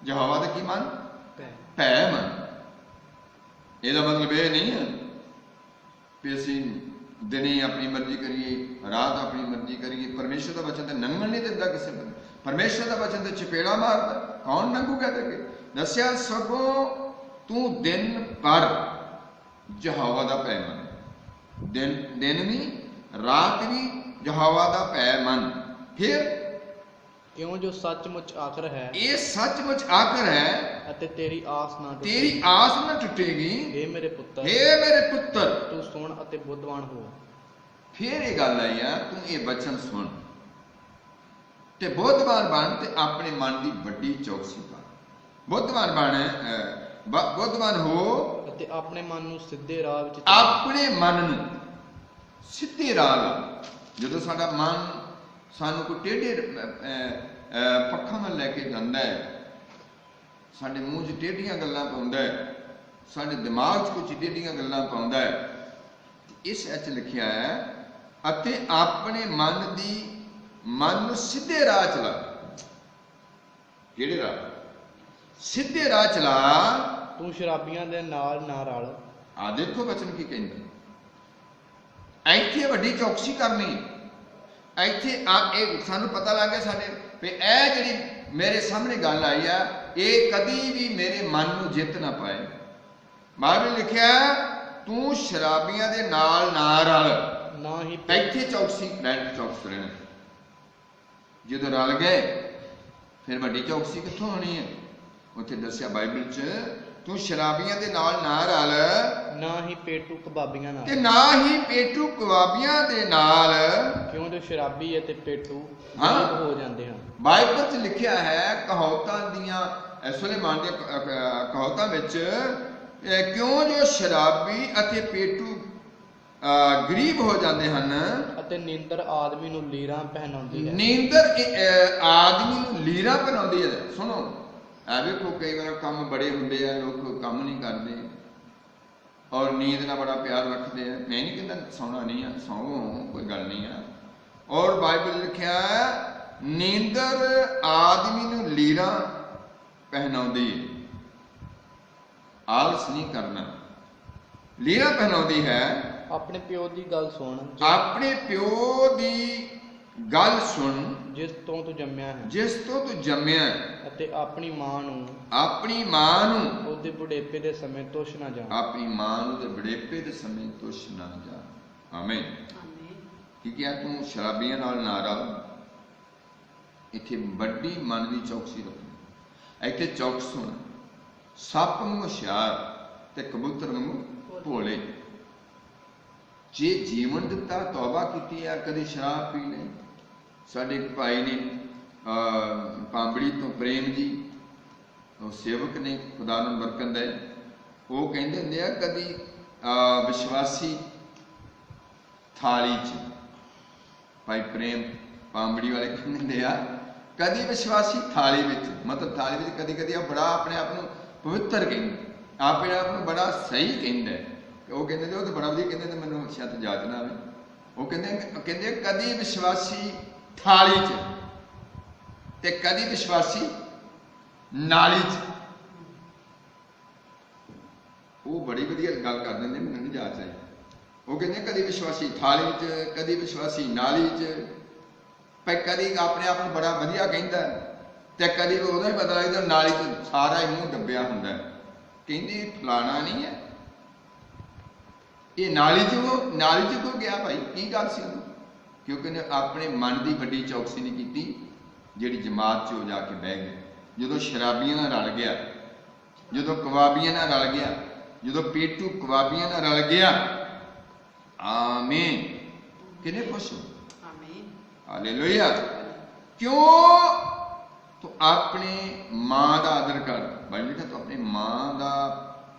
ਯਹੋਵਾ ਦਾ ਕੀ ਮਨ? ਭੈ ਮੰਨ। ਇਹਦਾ ਮਤਲਬ ਇਹ ਨਹੀਂ ਹੈ ਵੀ ਅਸੀਂ ਦਿਨੇ ਆਪਣੀ ਮਰਜ਼ੀ ਕਰੀਏ, ਰਾਤ ਆਪਣੀ ਮਰਜ਼ੀ ਕਰੀਏ। ਪਰਮੇਸ਼ਰ ਦਾ ਵਚਨ ਤੇ ਨੰਗਣ ਨਹੀਂ ਦਿੰਦਾ ਕਿਸੇ ਨੂੰ। ਪਰਮੇਸ਼ਰ ਦਾ ਵਚਨ ਤੇ ਚਪੇੜਾ ਮਾਰਦਾ, ਕੌਣ ਨੰਗੂਗਾ ਤੇਰੇ? ਦੱਸਿਆ ਸਗੋਂ ਤੂੰ ਦਿਨ ਭਰ ਯਹੋਵਾ ਦਾ ਭੈ ਮੰਨ। ਦਿਨ ਵੀ ਰਾਤ ਵੀ ਯਹੋਵਾ ਦਾ ਭੈ ਮੰਨ। ਫਿਰ ਇਉਂ ਜੋ ਸੱਚਮੁੱਚ ਆਖਰ ਹੈ ਇਹ ਸੱਚਮੁੱਚ ਆਖਰ ਹੈ ਅਤੇ ਤੇਰੀ ਆਸ ਨਾ ਟੁੱਟੇ। ਤੇਰੀ ਆਸ ਨਾ ਟੁੱਟੇਗੀ। ਹੇ ਮੇਰੇ ਪੁੱਤਰ, ਹੇ ਮੇਰੇ ਪੁੱਤਰ, ਤੂੰ ਸੁਣ ਅਤੇ ਬੁੱਧਵਾਨ ਹੋ। ਫੇਰ ਇਹ ਗੱਲ ਆਈ ਆ, ਤੂੰ ਇਹ ਬਚਨ ਸੁਣ ਤੇ ਬੁੱਧਵਾਨ ਬਣ ਤੇ ਆਪਣੇ ਮਨ ਦੀ ਵੱਡੀ ਚੌਕਸੀ ਕਰ। ਬੁੱਧਵਾਨ ਬਣ, ਬੁੱਧਵਾਨ ਹੋ ਅਤੇ ਆਪਣੇ ਮਨ ਨੂੰ ਸਿੱਧੇ ਰਾਹ ਵਿੱਚ ਆਪਣੇ ਮਨ ਨੂੰ ਸਿੱਧੇ ਰਾਹ ਲਾ। ਜਦੋਂ ਸਾਡਾ ਮਨ ਸਾਨੂੰ ਕੋਈ ਟੇਢੇ ਪੱਖਾਂ ਵੱਲ ਲੈ ਕੇ ਜਾਂਦਾ ਹੈ, ਸਾਡੇ ਮੂੰਹ 'ਚ ਟੇਢੀਆਂ ਗੱਲਾਂ ਪਾਉਂਦਾ ਹੈ, ਸਾਡੇ ਦਿਮਾਗ 'ਚ ਕੁਝ ਟੇਢੀਆਂ ਗੱਲਾਂ ਪਾਉਂਦਾ ਹੈ, ਇਸ ਵਿੱਚ ਲਿਖਿਆ ਹੈ ਅਤੇ ਆਪਣੇ ਮਨ ਨੂੰ ਸਿੱਧੇ ਰਾਹ ਚਲਾ। ਕਿਹੜੇ ਰਾਹ? ਸਿੱਧੇ ਰਾਹ ਚਲਾ। ਤੂੰ ਸ਼ਰਾਬੀਆਂ ਦੇ ਨਾਲ ਨਾ ਰਲ। ਆ ਦੇਖੋ ਬਚਨ ਕੀ ਕਹਿੰਦਾ, ਇੱਥੇ ਵੱਡੀ ਚੌਕਸੀ ਕਰਨੀ। ਇੱਥੇ ਇਹ ਸਾਨੂੰ ਪਤਾ ਲੱਗ ਗਿਆ ਸਾਡੇ ਵੀ ਇਹ ਜਿਹੜੀ ਮੇਰੇ ਸਾਹਮਣੇ ਗੱਲ ਆਈ ਆ, ਇਹ ਕਦੀ ਵੀ ਮੇਰੇ ਮਨ ਨੂੰ ਜਿੱਤ ਨਾ ਪਾਏ। ਬਾਈਬਲ ਲਿਖਿਆ ਤੂੰ ਸ਼ਰਾਬੀਆਂ ਦੇ ਨਾਲ ਨਾ ਰਲ। ਨਾ ਹੀ ਇੱਥੇ ਚੌਕਸੀ ਰਹਿਣਾ। ਜਦੋਂ ਰਲ ਗਏ ਫਿਰ ਵੱਡੀ ਚੌਕਸੀ ਕਿੱਥੋਂ ਹੋਣੀ ਹੈ? ਉੱਥੇ ਦੱਸਿਆ ਬਾਈਬਲ 'ਚ ਤੂੰ ਸ਼ਰਾਬੀਆਂ ਦੇ ਨਾਲ ਨਾ ਰਲ, ਨਾ ਹੀ ਪੇਟੂ ਕਬਾਬੀਆਂ ਨਾਲ, ਤੇ ਨਾ ਹੀ ਪੇਟੂ ਕਬਾਬੀਆਂ ਦੇ ਨਾਲ, ਕਿਉਂ ਜੋ ਸ਼ਰਾਬੀ ਅਤੇ ਪੇਟੂ ਹਾਂ ਹੋ ਜਾਂਦੇ ਹਨ। ਬਾਈਬਲ 'ਚ ਲਿਖਿਆ ਹੈ ਕਹਾਵਤਾਂ ਦੀਆਂ, ਸੁਲੇਮਾਨ ਦੀਆਂ ਕਹਾਵਤਾਂ ਵਿੱਚ, ਕਿਉਂ ਜੋ ਸ਼ਰਾਬੀ ਅਤੇ ਪੇਟੂ ਗਰੀਬ ਹੋ ਜਾਂਦੇ ਹਨ ਅਤੇ ਨੀਂਦਰ ਆਦਮੀ ਨੂੰ ਲੀਰਾਂ ਪਹਿਨਾਉਂਦੀ ਹੈ। ਨੀਂਦਰ ਆਦਮੀ ਨੂੰ ਲੀਰਾਂ ਪਹਿਨਾਉਂਦੀ ਹੈ। ਸੁਣੋ, ਆ ਵੇਖੋ ਕਈ ਵਾਰ ਕੰਮ ਬੜੇ ਹੁੰਦੇ ਆ, ਲੋਕ ਕੰਮ ਨਹੀਂ ਕਰਦੇ ਔਰ ਨੀਂਦ ਨਾਲ ਬੜਾ ਪਿਆਰ ਰੱਖਦੇ ਆ। ਮੈਂ ਨਹੀਂ ਕਹਿੰਦਾ ਸੌਣਾ ਨਹੀਂ ਆ, ਸੌਂ, ਕੋਈ ਗੱਲ ਨਹੀਂ ਆ। ਔਰ ਬਾਈਬਲ ਲਿਖਿਆ ਨੀਂਦਰ ਆਦਮੀ ਨੂੰ ਲੀਰਾਂ ਪਹਿਨਾਉਂਦੀ ਹੈ। ਆਲਸ ਨਹੀਂ ਕਰਨਾ, ਲੀਰਾਂ ਪਹਿਨਾਉਂਦੀ ਹੈ। ਆਪਣੇ ਪਿਓ ਦੀ ਗੱਲ ਸੁਣ, ਆਪਣੇ ਪਿਓ ਦੀ ਗੱਲ ਸੁਣ, ਜਿਸ ਤੋਂ ਤੂੰ ਜੰਮਿਆ ਹੈ, ਜਿਸ ਤੋਂ ਤੂੰ ਜੰਮਿਆ ਹੈ, ਅਤੇ ਆਪਣੀ ਮਾਂ ਨੂੰ ਉਹਦੇ ਬੁਢੇਪੇ ਦੇ ਸਮੇਂ ਤੁਸ਼ ਨਾ ਜਾ। ਆਪਣੀ ਮਾਂ ਨੂੰ ਉਹਦੇ ਬੁਢੇਪੇ ਦੇ ਸਮੇਂ ਤੁਸ਼ ਨਾ ਜਾ। ਆਮੀਨ। ਕੀ ਕਿਹਾ? ਤੂੰ ਸ਼ਰਾਬੀਆਂ ਨਾਲ ਨਾ ਰਲ। ਇੱਥੇ ਵੱਡੀ ਮਨ ਦੀ ਚੌਕਸੀ ਰੱਖਣੀ। ਇੱਥੇ ਚੌਕਸ ਹੋਣਾ। ਸੱਪ ਨੂੰ ਹੁਸ਼ਿਆਰ ਤੇ ਕਬੂਤਰ ਨੂੰ ਭੋਲੇ। ਜੇ ਜੀਵਨ ਦਿੱਤਾ, ਤੌਬਾ ਕੀਤੀ ਆ, ਕਦੇ ਸ਼ਰਾਬ ਪੀ ਨਹੀਂ। ਸਾਡੇ ਇੱਕ ਭਾਈ ਨੇ ਪਾਂਬੜੀ ਤੋਂ ਪ੍ਰੇਮ ਜੀ, ਉਹ ਸੇਵਕ ਨੇ, ਖੁਦਾ ਨੂੰ ਬਰਕਤ ਦੇ, ਉਹ ਕਹਿੰਦੇ ਹੁੰਦੇ ਆ ਕਦੀ ਵਿਸ਼ਵਾਸੀ ਥਾਲੀ 'ਚ, ਭਾਈ ਪ੍ਰੇਮ ਪਾਂਬੜੀ ਵਾਲੇ ਕਹਿੰਦੇ ਹੁੰਦੇ ਆ ਕਦੀ ਵਿਸ਼ਵਾਸੀ ਥਾਲੀ ਵਿੱਚ, ਮਤਲਬ ਥਾਲੀ ਵਿੱਚ ਕਦੀ ਕਦੀ ਉਹ ਬੜਾ ਆਪਣੇ ਆਪ ਨੂੰ ਪਵਿੱਤਰ ਕਹਿੰਦਾ, ਆਪਣੇ ਆਪ ਨੂੰ ਬੜਾ ਸਹੀ ਕਹਿੰਦਾ। ਉਹ ਕਹਿੰਦੇ ਉਹ ਤਾਂ ਬੜਾ ਵਧੀਆ ਕਹਿੰਦੇ, ਤੇ ਮੈਨੂੰ ਸ਼ਾਇਦ ਯਾਦ ਨਾ ਆਵੇ। ਉਹ ਕਹਿੰਦੇ ਕਦੀ ਵਿਸ਼ਵਾਸੀ ਥਾਲੀ 'ਚ ਤੇ ਕਦੀ ਵਿਸ਼ਵਾਸੀ ਨਾਲੀ 'ਚ। ਉਹ ਬੜੀ ਵਧੀਆ ਗੱਲ ਕਰ ਦਿੰਦੇ, ਮੈਨੂੰ ਨਹੀਂ ਯਾਦ ਆਈ। ਉਹ ਕਹਿੰਦੇ ਕਦੀ ਵਿਸ਼ਵਾਸੀ ਥਾਲੀ 'ਚ, ਕਦੀ ਵਿਸ਼ਵਾਸੀ ਨਾਲੀ 'ਚ। ਭਾਈ ਕਦੀ ਆਪਣੇ ਆਪ ਨੂੰ ਬੜਾ ਵਧੀਆ ਕਹਿੰਦਾ ਤੇ ਕਦੀ ਉਹਦਾ ਹੀ ਪਤਾ ਲੱਗਦਾ ਨਾਲੀ 'ਚ ਸਾਰਾ ਹੀ ਮੂੰਹ ਡੱਬਿਆ ਹੁੰਦਾ। ਕਹਿੰਦੀ ਫਲਾਣਾ ਨਹੀਂ ਹੈ, ਇਹ ਨਾਲੀ 'ਚ ਕਿਉਂ ਗਿਆ ਭਾਈ? ਕੀ ਗੱਲ ਸੀ ਉਹਨੂੰ? ਕਿਉਂਕਿ ਉਹਨੇ ਆਪਣੇ ਮਨ ਦੀ ਵੱਡੀ ਚੌਕਸੀ ਨਹੀਂ ਕੀਤੀ, ਜਿਹੜੀ ਜਮਾਤ 'ਚ ਉਹ ਜਾ ਕੇ ਬਹਿ ਗਿਆ। ਜਦੋਂ ਸ਼ਰਾਬੀਆਂ ਨਾਲ ਰਲ ਗਿਆ, ਜਦੋਂ ਕਬਾਬੀਆਂ ਨਾਲ ਰਲ ਗਿਆ, ਜਦੋਂ ਪੇਟੂ ਕਬਾਬੀਆਂ ਨਾਲ ਰਲ ਗਿਆ, ਆਮੀਨ। ਕਿੰਨੇ ਖੁਸ਼ ਹੋ? ਆਮੀਨ, ਹਾਲੇਲੂਇਆ। ਕਿਉਂ? ਤੂੰ ਆਪਣੇ ਮਾਂ ਦਾ ਆਦਰ ਕਰ। ਬਾਈਬਲ ਲਿਖਿਆ ਤੂੰ ਆਪਣੀ ਮਾਂ ਦਾ,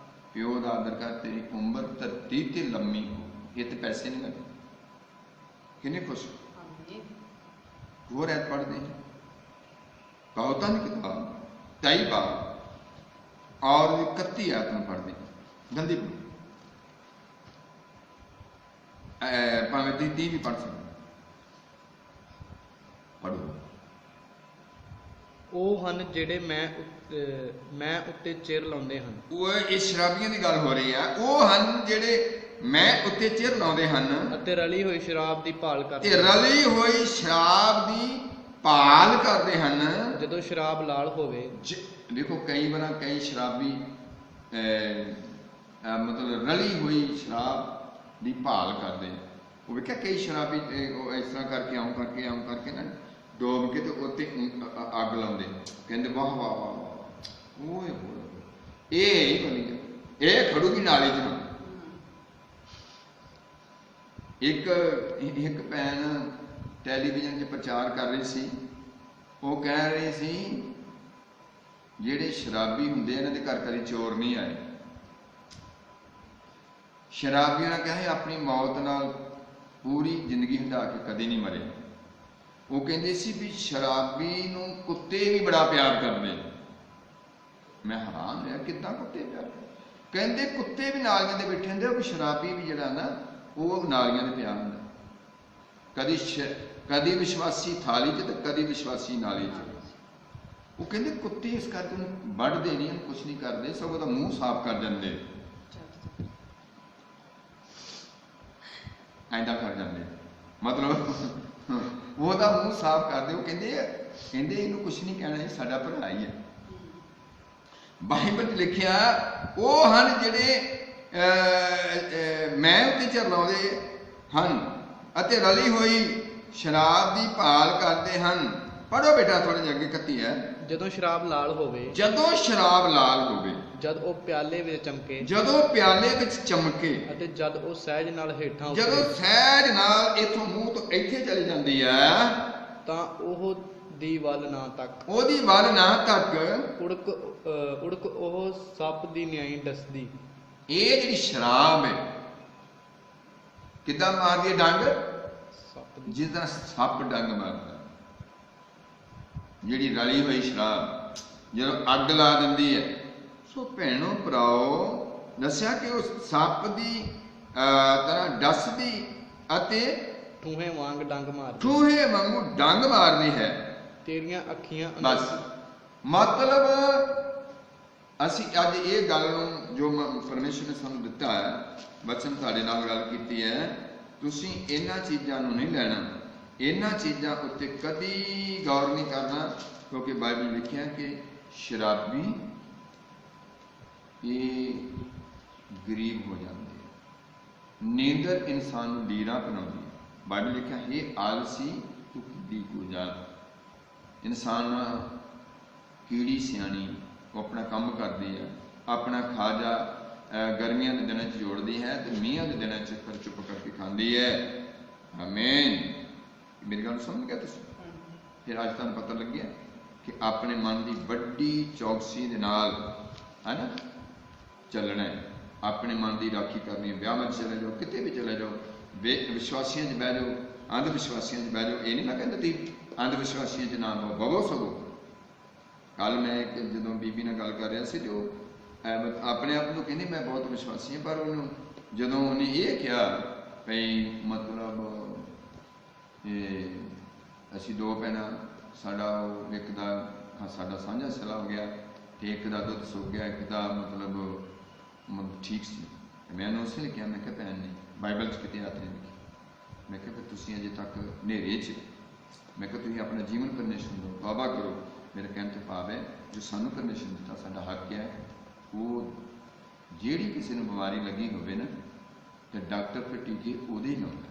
ਪਿਓ ਦਾ ਆਦਰ ਕਰ, ਤੇਰੀ ਉਮਰ ਧਰਤੀ ਤੇ ਲੰਮੀ ਹੋ। ਇਹ ਤੇ ਪੈਸੇ ਨਹੀਂ ਲੱਗੇ। ਕਿੰਨੇ ਖੁਸ਼? ਹੋਰ ਐਤ ਪੜ੍ਹਦੇ ਕਹਾਵਤਾਂ ਦੀ ਕਿਤਾਬ 23 ਬਾਬ ਔਰ 31 ਆਇਤ ਨੂੰ ਪੜ੍ਹਦੇ। ਗੰਦੀ ਭਾਵੇਂ ਤੁਸੀਂ 30 ਵੀ ਪੜ੍ਹ ਸਕਦੇ। ਪੜ੍ਹੋ। ਉਹ ਹਨ ਜਿਹੜੇ ਮੈਂ ਉੱਤੇ ਚਿਰ ਲਾਉਂਦੇ ਹਨ। ਉਹ ਇਸ ਸ਼ਰਾਬੀਆਂ ਦੀ ਗੱਲ ਹੋ ਰਹੀ ਆ। ਉਹ ਹਨ ਜਿਹੜੇ ਮੈਂ ਉੱਤੇ ਚਿਰ ਲਾਉਂਦੇ ਹਨ ਅਤੇ ਰਲੀ ਹੋਈ ਸ਼ਰਾਬ ਦੀ ਭਾਲ ਕਰਦੇ। ਤੇ ਰਲੀ ਹੋਈ ਸ਼ਰਾਬ ਦੀ ਭਾਲ ਕਰਦੇ ਹਨ। ਜਦੋਂ ਸ਼ਰਾਬ ਲਾਲ ਹੋਵੇ। ਦੇਖੋ ਕਈ ਵਾਰ ਕਈ ਸ਼ਰਾਬੀ ਮਤਲਬ ਰਲੀ ਹੋਈ ਸ਼ਰਾਬ ਦੀ ਭਾਲ ਕਰਦੇ। ਉਹ ਵੇਖਿਆ ਕਈ ਸ਼ਰਾਬੀ ਉਹ ਇਸ ਤਰ੍ਹਾਂ ਕਰਕੇ ਆਉਂ ਕਰਕੇ ਨਾ ਡੋਬ ਕੇ ਤੇ ਉੱਤੇ ਅੱਗ ਲਾਉਂਦੇ, ਕਹਿੰਦੇ ਵਾਹ ਵਾਹ ਵਾਹ ਵਾਹ, ਓਏ ਹੋਏ ਇਹ ਬਣੀ, ਇਹ ਖੜੂਗੀ ਨਾਲੀ 'ਚ। ਇੱਕ ਭੈਣ ਟੈਲੀਵਿਜ਼ਨ 'ਚ ਪ੍ਰਚਾਰ ਕਰ ਰਹੀ ਸੀ, ਉਹ ਕਹਿ ਰਹੀ ਸੀ ਜਿਹੜੇ ਸ਼ਰਾਬੀ ਹੁੰਦੇ ਇਹਨਾਂ ਦੇ ਘਰ ਕਦੇ ਚੋਰ ਨਹੀਂ ਆਏ। ਸ਼ਰਾਬੀਆਂ ਨੇ ਕਿਹਾ ਆਪਣੀ ਮੌਤ ਨਾਲ ਪੂਰੀ ਜ਼ਿੰਦਗੀ ਹੰਢਾ ਕੇ ਕਦੇ ਨਹੀਂ ਮਰੇ। ਉਹ ਕਹਿੰਦੇ ਸੀ ਵੀ ਸ਼ਰਾਬੀ ਨੂੰ ਕੁੱਤੇ ਵੀ ਬੜਾ ਪਿਆਰ ਕਰਦੇ। ਮੈਂ ਹੈਰਾਨ ਹੋਇਆ, ਕਿੱਦਾਂ ਕੁੱਤੇ ਪਿਆਰ ਕਰਦੇ? ਕਹਿੰਦੇ ਕੁੱਤੇ ਵੀ ਨਾਲੀਆਂ ਦੇ ਬੈਠੇ ਹੁੰਦੇ, ਉਹ ਸ਼ਰਾਬੀ ਵੀ ਜਿਹੜਾ ਨਾ ਉਹ ਨਾਲੀਆਂ ਦੇ ਪਿਆ ਹੁੰਦਾ। ਕਦੀ ਵਿਸ਼ਵਾਸੀ ਥਾਲੀ 'ਚ ਤੇ ਕਦੀ ਵਿਸ਼ਵਾਸੀ ਨਾਲੀ 'ਚ। ਉਹ ਕਹਿੰਦੇ ਕੁੱਤੇ ਇਸ ਕਰਕੇ ਉਹਨੂੰ ਵੱਢਦੇ ਨਹੀਂ, ਉਹਨੂੰ ਕੁਛ ਨਹੀਂ ਕਰਦੇ, ਸਗੋਂ ਉਹਦਾ ਮੂੰਹ ਸਾਫ਼ ਕਰ ਜਾਂਦੇ, ਐਂਦਾ ਕਰ ਜਾਂਦੇ, ਮਤਲਬ ਉਹਦਾ ਮੂੰਹ ਸਾਫ਼ ਕਰਦੇ। ਉਹ ਕਹਿੰਦੇ ਇਹਨੂੰ ਕੁਛ ਨਹੀਂ ਕਹਿਣਾ, ਇਹ ਸਾਡਾ ਭਰਾ ਹੀ ਹੈ। ਬਾਈਬਲ 'ਚ ਲਿਖਿਆ ਉਹ ਹਨ ਜਿਹੜੇ ਮੈਂ ਉੱਤੇ ਝਰਲਾਉਂਦੇ ਹਨ ਅਤੇ ਰਲੀ ਹੋਈ ਸ਼ਰਾਬ ਦੀ ਭਾਲ ਕਰਦੇ ਹਨ। ਪੜੋ ਬੇਟਾ ਥੋੜੇ ਜਿਹੇ ਅੱਗੇ, 31 ਹੈ। ਜਦੋਂ ਸ਼ਰਾਬ ਲਾਲ ਹੋਵੇ, ਜਦੋਂ ਸ਼ਰਾਬ ਲਾਲ ਹੋਵੇ, ਜਦ ਉਹ ਪਿਆਲੇ ਵਿੱਚ ਚਮਕੇ, ਜਦੋਂ ਪਿਆਲੇ ਵਿੱਚ ਚਮਕੇ, ਅਤੇ ਜਦ ਉਹ ਸਹਿਜ ਨਾਲ ਹੇਠਾਂ ਜਦੋਂ ਸਹਿਜ ਨਾਲ ਇਥੋਂ ਮੂੰਹ ਤੋਂ ਇੱਥੇ ਚਲੀ ਜਾਂਦੀ ਹੈ, ਤਾਂ ਉਹ ਦੀ ਵੱਲ ਨਾ ਤੱਕ, ਉਹਦੀ ਵੱਲ ਨਾ ਤੱਕ, ਉੜਕ ਉਹ ਸੱਪ ਦੀ ਨਿਆਈ ਡਸਦੀ। ਇਹ ਜਿਹੜੀ ਸ਼ਰਾਬ ਹੈ ਕਿੱਦਾਂ ਮਾਰਦੀ ਹੈ ਡੰਗ? ਜਿਸ ਤਰ੍ਹਾਂ ਸੱਪ ਡੰਗ ਮਾਰਦਾ। ਜਿਹੜੀ ਰਲੀ ਹੋਈ ਸ਼ਰਾਬ ਜਦੋਂ ਅੱਗ ਲਾ ਦਿੰਦੀ ਹੈ। ਸੋ ਭੈਣੋ ਭਰਾਓ, ਦੱਸਿਆ ਕਿ ਉਸ ਸੱਪ ਦੀ ਤਰ੍ਹਾਂ ਡਸਦੀ ਅਤੇ ਠੂਹੇ ਵਾਂਗ ਡੰਗ ਮਾਰਦੀ, ਠੂਹੇ ਵਾਂਗੂ ਡੰਗ ਮਾਰਦੀ ਹੈ। ਤੇਰੀਆਂ ਅੱਖੀਆਂ ਬਸ ਮਤਲਬ ਅਸੀਂ ਅੱਜ ਇਹ ਗੱਲ ਨੂੰ ਜੋ ਪਰਮੇਸ਼ਰ ਨੇ ਸਾਨੂੰ ਦਿੱਤਾ ਹੈ, ਬਚਨ ਤੁਹਾਡੇ ਨਾਲ ਗੱਲ ਕੀਤੀ ਹੈ, ਤੁਸੀਂ ਇਹਨਾਂ ਚੀਜ਼ਾਂ ਨੂੰ ਨਹੀਂ ਲੈਣਾ, ਇਹਨਾਂ ਚੀਜ਼ਾਂ ਉੱਤੇ ਕਦੀ ਗੌਰ ਨਹੀਂ ਕਰਨਾ, ਕਿਉਂਕਿ ਬਾਈਬਲ ਲਿਖਿਆ ਕਿ ਸ਼ਰਾਬੀ ਇਹ ਗਰੀਬ ਹੋ ਜਾਂਦੇ, ਨੀਂਦਰ ਇਨਸਾਨ ਨੂੰ ਲੀਰਾ ਬਣਾਉਂਦੀ ਹੈ। ਬਾਈਬਲ ਲਿਖਿਆ ਇਹ ਆਲਸੀ ਤੂੰ ਕਿੱਡੀ ਕੁ ਜਾ। ਇਨਸਾਨ ਕੀੜੀ ਸਿਆਣੀ ਉਹ ਆਪਣਾ ਕੰਮ ਕਰਦੀ ਹੈ, ਆਪਣਾ ਖਾਜਾ ਗਰਮੀਆਂ ਦੇ ਦਿਨਾਂ 'ਚ ਜੋੜਦੀ ਹੈ ਤੇ ਮੀਂਹਾਂ ਦੇ ਦਿਨਾਂ 'ਚ ਫਿਰ ਚੁੱਪ ਕਰਕੇ ਖਾਂਦੀ ਹੈ। ਆਮੀਨ। ਮੇਰੀ ਗੱਲ ਸਮਝ ਗਿਆ ਤੁਸੀਂ? ਫਿਰ ਅੱਜ ਤੁਹਾਨੂੰ ਪਤਾ ਲੱਗਿਆ ਕਿ ਆਪਣੇ ਮਨ ਦੀ ਵੱਡੀ ਚੌਕਸੀ ਦੇ ਨਾਲ ਹੈ ਨਾ ਚੱਲਣਾ ਹੈ, ਆਪਣੇ ਮਨ ਦੀ ਰਾਖੀ ਕਰਨੀ ਹੈ। ਵਿਆਹਾਂ 'ਚ ਚਲੇ ਜਾਓ, ਕਿਤੇ ਵੀ ਚਲੇ ਜਾਓ, ਵਿਸ਼ਵਾਸੀਆਂ 'ਚ ਬਹਿ ਜਾਓ, ਅੰਧ ਵਿਸ਼ਵਾਸੀਆਂ 'ਚ ਬਹਿ ਜਾਓ, ਇਹ ਨਹੀਂ ਮੈਂ ਕਹਿੰਦਾ ਤੁਸੀਂ ਅੰਧ ਵਿਸ਼ਵਾਸੀਆਂ 'ਚ ਨਾ ਬਵੋ। ਸਗੋਂ ਕੱਲ ਮੈਂ ਜਦੋਂ ਬੀਬੀ ਨਾਲ ਗੱਲ ਕਰ ਰਿਹਾ ਸੀ, ਜੋ ਆਪਣੇ ਆਪ ਨੂੰ ਕਹਿੰਦੀ ਮੈਂ ਬਹੁਤ ਵਿਸ਼ਵਾਸੀ ਹਾਂ, ਪਰ ਉਹਨੂੰ ਜਦੋਂ ਉਹਨੇ ਇਹ ਕਿਹਾ ਭਈ ਮਤਲਬ ਅਸੀਂ ਦੋ ਭੈਣਾਂ, ਸਾਡਾ ਇੱਕ ਦਾ ਸਾਡਾ ਸਾਂਝਾ ਸਿਲਾ ਹੋ ਗਿਆ ਤੇ ਇੱਕ ਦਾ ਦੁੱਧ ਸੁੱਕ ਗਿਆ, ਇੱਕ ਦਾ ਮਤਲਬ ਠੀਕ ਸੀ। ਮੈਂ ਉਹਨੂੰ ਉਸੇ ਨੇ ਕਿਹਾ, ਮੈਂ ਕਿਹਾ ਭੈਣ ਨੇ ਬਾਈਬਲ 'ਚ ਕਿਤੇ ਹੱਥ ਨਹੀਂ ਲਿਖੀ। ਮੈਂ ਕਿਹਾ ਫਿਰ ਤੁਸੀਂ ਅਜੇ ਤੱਕ ਹਨੇਰੇ 'ਚ, ਮੈਂ ਕਿਹਾ ਤੁਸੀਂ ਆਪਣਾ ਜੀਵਨ ਪਰਮੇਸ਼ਰ ਨੂੰ ਤੌਬਾ ਕਰੋ। ਮੇਰੇ ਕਹਿਣ ਤੋਂ ਭਾਵ ਹੈ ਜੋ ਸਾਨੂੰ ਪਰਮੇਸ਼ਰ ਨੇ ਦਿੱਤਾ, ਸਾਡਾ ਹੱਕ ਹੈ, ਉਹ ਜਿਹੜੀ ਕਿਸੇ ਨੂੰ ਬਿਮਾਰੀ ਲੱਗੀ ਹੋਵੇ ਨਾ ਤੇ ਡਾਕਟਰ ਫਿਰ ਟੀਕੇ ਉਹਦੇ ਹੀ ਲਾਉਂਦਾ।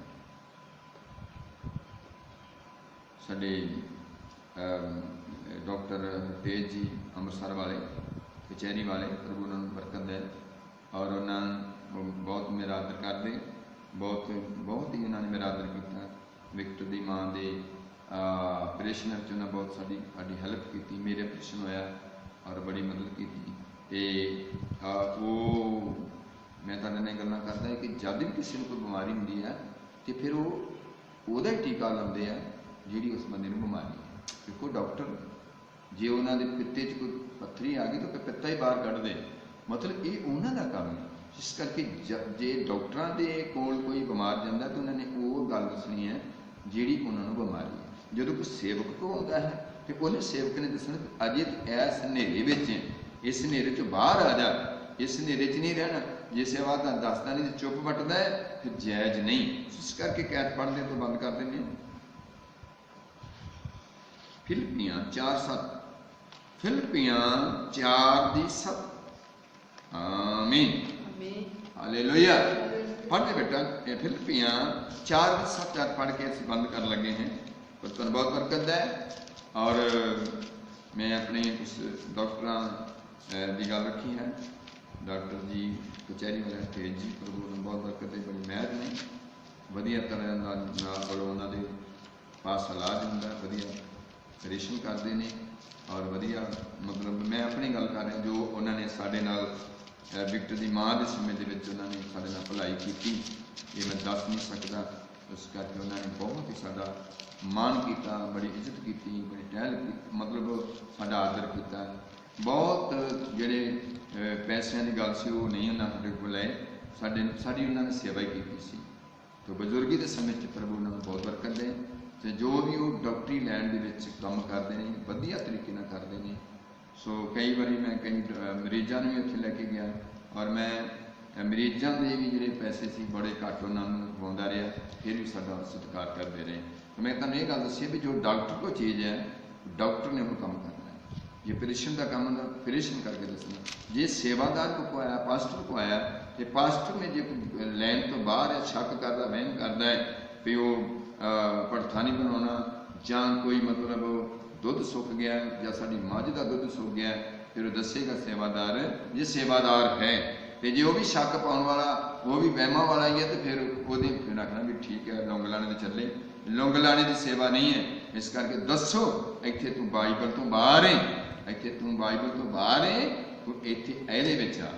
ਸਾਡੇ ਡਾਕਟਰ ਹਰਤੇਜ ਜੀ ਅੰਮ੍ਰਿਤਸਰ ਵਾਲੇ, ਕਚਹਿਰੀ ਵਾਲੇ, ਪ੍ਰਭੂ ਉਹਨਾਂ ਨੂੰ ਬਰਕਤ ਦੇ, ਔਰ ਉਹਨਾਂ ਬਹੁਤ ਮੇਰਾ ਆਦਰ ਕਰਦੇ, ਬਹੁਤ ਹੀ ਉਹਨਾਂ ਨੇ ਮੇਰਾ ਆਦਰ ਕੀਤਾ। ਵਿਕਟਰ ਦੀ ਮਾਂ ਦੇ ਆਪਰੇਸ਼ਨ ਵਿੱਚ ਉਹਨਾਂ ਬਹੁਤ ਸਾਡੀ ਹੈਲਪ ਕੀਤੀ, ਮੇਰੇ ਆਪਰੇਸ਼ਨ ਹੋਇਆ ਔਰ ਬੜੀ ਮਦਦ ਕੀਤੀ। ਅਤੇ ਉਹ ਮੈਂ ਤੁਹਾਡੇ ਨਾਲ ਗੱਲਾਂ ਕਰਦਾ ਕਿ ਜਦ ਵੀ ਕਿਸੇ ਨੂੰ ਕੋਈ ਬਿਮਾਰੀ ਹੁੰਦੀ ਹੈ ਅਤੇ ਫਿਰ ਉਹਦਾ ਹੀ ਟੀਕਾ ਲਾਉਂਦੇ ਆ ਜਿਹੜੀ ਉਸ ਬੰਦੇ ਨੂੰ ਬਿਮਾਰੀ ਹੈ। ਦੇਖੋ ਡਾਕਟਰ ਜੇ ਉਹਨਾਂ ਦੇ ਪਿੱਤੇ 'ਚ ਕੋਈ ਪੱਥਰੀ ਆ ਗਈ ਤਾਂ ਪਿੱਤਾ ਹੀ ਬਾਹਰ ਕੱਢਦੇ, ਮਤਲਬ ਇਹ ਉਹਨਾਂ ਦਾ ਕੰਮ ਹੈ। ਇਸ ਕਰਕੇ ਜੇ ਡਾਕਟਰਾਂ ਦੇ ਕੋਲ ਕੋਈ ਬਿਮਾਰ ਜਾਂਦਾ ਤਾਂ ਉਹਨਾਂ ਨੇ ਉਹ ਗੱਲ ਦੱਸਣੀ ਹੈ ਜਿਹੜੀ ਉਹਨਾਂ ਨੂੰ ਬਿਮਾਰੀ ਹੈ। ਜਦੋਂ ਕੋਈ ਸੇਵਕ ਕੋਲ ਆਉਂਦਾ ਹੈ ਤੇ ਉਹਨੇ ਸੇਵਕ ਨੇ ਦੱਸਣਾ ਅਜੇ ਇਸ ਹਨੇਰੇ ਵਿੱਚ, ਇਸ ਹਨੇਰੇ 'ਚੋਂ ਬਾਹਰ ਆ ਜਾ, ਇਸ ਹਨੇਰੇ 'ਚ ਨਹੀਂ ਰਹਿਣਾ। ਜੇ ਸੇਵਾ ਤਾਂ ਦੱਸਦਾ ਨਹੀਂ ਤੇ ਚੁੱਪ ਵੱਟਦਾ ਹੈ, ਫਿਰ ਜਾਇਜ਼ ਨਹੀਂ। ਇਸ ਕਰਕੇ ਕੈਦ ਪੜ੍ਹਨੇ ਤੋਂ ਬੰਦ ਕਰ ਦਿੰਦੇ ਹਾਂ। ਫਿਲਿੱਪੀਆਂ 4:7, ਫਿਲਿੱਪੀਆਂ 4:7। ਆਮੀਨ, ਹਾਲੇਲੂਇਆ। ਪੜ੍ਹਦੇ ਬੇਟਾ, ਫਿਲਿੱਪੀਆਂ 4:7 ਪੜ੍ਹ ਕੇ ਅਸੀਂ ਬੰਦ ਕਰਨ ਲੱਗੇ ਹਾਂ। पर तुहानूं बहुत बरकत है। और मैं अपने कुछ डॉक्टरां की गल रखी है, डॉक्टर जी कचहरी वाले तेज जी, प्रभु ने बहुत बरकत है, बड़ी मेहर ने, वधिया तरह नाल उन्होंने पास इलाज होंदा, वधिया ऑपरेशन करते हैं और वधिया मतलब मैं अपनी गल कर रहा जो उन्होंने साडे नाल विक्टर की माँ के समय के उन्होंने साडे नाल भलाई की, ये मैं दस नहीं सकता। उस करके उन्होंने बहुत ही साडा मान किया, बड़ी इज्जत की, बड़ी टहल की, मतलब साडा आदर किया। बहुत जेडे पैसों की गल सी वो नहीं उन्होंने साडे कोल लाए, साडी उन्होंने सेवा ही की सी। तो बजुर्गी के समय प्रभु उन्होंने बहुत बरकत दे, तो जो भी वो डॉक्टरी लैन के काम करते हैं वधिया तरीके नाल करते हैं। सो कई बार मैं कई मरीजों भी उत्थे लैके गया और मैं मरीजों के भी जोड़े पैसे से बड़े घट उन्होंने खवाता रहा, फिर भी साडा सत्कार करते रहे। तो मैं तुहानूं ये गल दसी भी जो डॉक्टर को चीज़ है डॉक्टर ने वो काम करना है, जे ऑपरेशन का काम होंदा ऑपरेशन करके दसना, जे सेवादार को आया पास्टर को आया तो पास्टर ने जो लैन तो बाहर है शक करता वहम करता है भी वो भड़था नहीं बनाना जां कोई मतलब दुध सुक गया या साड़ी मझ का दुध सुक गया, फिर वो दसेगा सेवादार जे सेवादार है, तो जो भी शक पाने वाला वो भी वहमां वाला ही है, तो फिर वो फिर आखना भी ठीक है लौंग लाने तो चले, लौंग लाने की सेवा नहीं है। इस करके दसो इत्थे तू बाइबल तो बाहर है, इत्थे तू बाइबल तो बाहर है, तू इत्थे ਇਹਦੇ ਵਿੱਚ आ।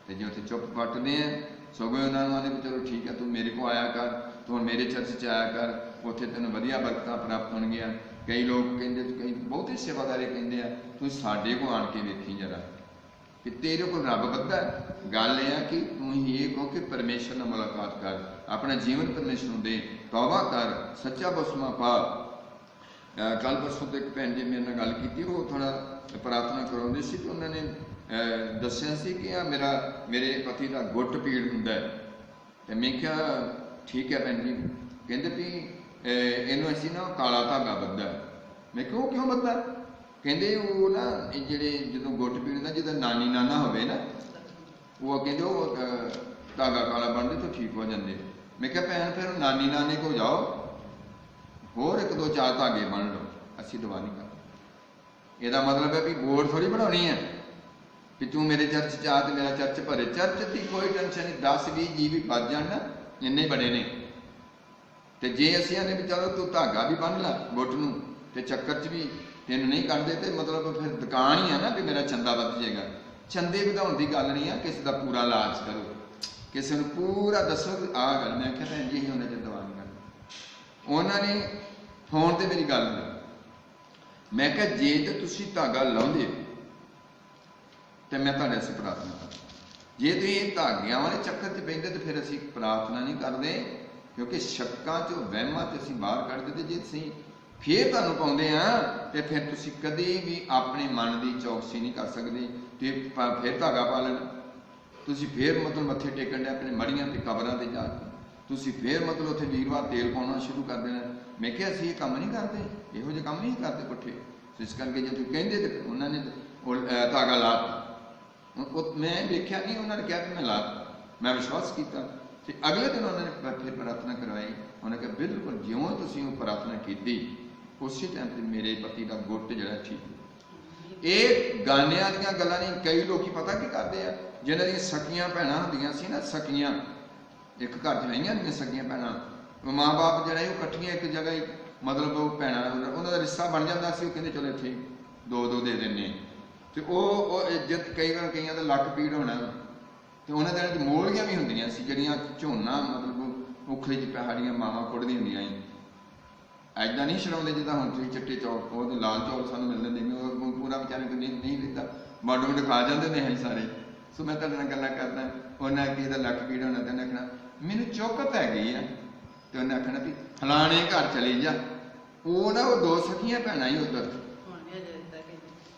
तो जो उत्थे चुप पटते हैं सगों उन्होंने आने भी चलो ठीक है तू मेरे को आया कर, तू हुण मेरे चर्च च आया कर, उत्थे तैनूं वधिया बरकतां प्राप्त होणगीआं। कई लोग कहते कई बहुत ही सेवादारे कहते हैं तू साडे को आण के वेखी जरा कि तेरे को रब वधा। गल यह है कि तू ही ये कहो कि परमेश्वर नाल मुलाकात कर, अपना जीवन परमेश्वर नूं दे, तौबा कर, सच्चा बसमा पा। कल परसों तो एक भैन जी मेरे नाल गल की, वो थोड़ा प्रार्थना करवाउंदे सी, तो उन्होंने दस्सिया सी कि मेरे पति का गुट पीड़ हुंदा है। तो मैं क्या ठीक है भैन जी, कहते भी इनू असीं ना काला धागा बद्धा। मैं क्यों क्यों बद्धा? कहते वो ना जेडे जो गुट पीड़ ना जो नानी नाना होवे ना वो कहते वो धागा काला बनते तो ठीक हो जाते। मैं क्या भैन फिर नानी नाने को जाओ होर एक दो चार धागे बन लो, असीं दवा नहीं कर। यदा मतलब है भी वोट थोड़ी बनानी है कि तू मेरे चर्च च आ तो मेरा चर्च भरे। चर्च की कोई टेंशन नहीं, 10-20 जी भी बच जान ना इन्ने बड़े ने। तो जे असीं आने भी चलो तू धागा भी बन ला गुट नूं ते चक्कर च भी तेन नहीं करते तो मतलब फिर दुकान ही है ना भी मेरा चंदा वध जाएगा। चंदे वधाउण की गल नहीं है, किसी का पूरा इलाज करो, किसी को पूरा दसो आ गल। मैं आख्या भैन जी उन्हें चर दवा नहीं करनी। उन्होंने फोन पर मेरी गल हुई, मैं क्या जे तो तुसीं धागा लाउंदे तो मैं तुहाडे असीं प्रार्थना कर, जे तुसीं ये धागियां वाले चक्कर च पैंदे तो फिर असीं प्रार्थना नहीं करते, क्योंकि शक्कां चों वहमां च असीं बाहर कढदे। ते जे असीं फिर तुहानूं पाउंदे आ तो फिर तुसीं कदी भी अपने मन की चौकसी नहीं कर सकते। तो फिर धागा पा लेना, तुसीं फिर मतलब मत्थे टेकण दे अपने मड़ियां ते कबरां ते जा के तुसीं फिर मतलब उत्थे वीरवार तेल पाउणा शुरू कर देना। मैं क्या असीं ये काम नहीं करते, इहो जिहे काम नहीं करते पुट्ठे। इस करके जो तुसीं कहंदे ते उन्होंने धागा लाता, मैं देखा नहीं, उन्होंने कहा कि मैं लाता, मैं विश्वास किया। तो अगले दिन उन्होंने फिर प्रार्थना करवाई, उन्होंने कहा बिल्कुल ज्यों तुसीं वो प्रार्थना की उस टाइम पर मेरे पति का गुट जो ठीक। ये गानिया दीयां गल्लां नहीं, कई लोग पता की करते हैं जिन्हां दी सकियां भैणां हुंदियां सी ना, सकियां एक घर च रहियां हुंदियां सकियां भैणां, माँ बाप जिहड़ा वो इकट्ठियां एक जगह ही मतलब वो भैणां उन्हां दा रिश्ता बन जांदा सी, कहंदे चलो इत्थे दो दे दिंदे। तो वो जद कई बार कईयां दा लक पीड़ होना, तो उन्होंने दिनां च मोलगियां भी हुंदियां सी जिहड़ियां झोना मतलब उखली च पहाड़ियां मावां कुड़दियां हुंदियां सी। ऐदा नहीं छड़ाउंदे जिद्दां हुण तुसीं चिट्टे चौल वो लाल चौल सानूं मिलदे ने, पूरा बेचारे को नहीं दिंदा, वंड वंड खा जाते हैं सारे। सो मैं तुहाडे नाल गल्लां करदा, उन्हें आखी इहदा लक पीड़ होना, तो उन्हें आखना मैनूं चुकत हैगी है, तो उन्हें आखना भी फलाने घर चली जा। वो ना वो दो सखियां भैणां ही उधर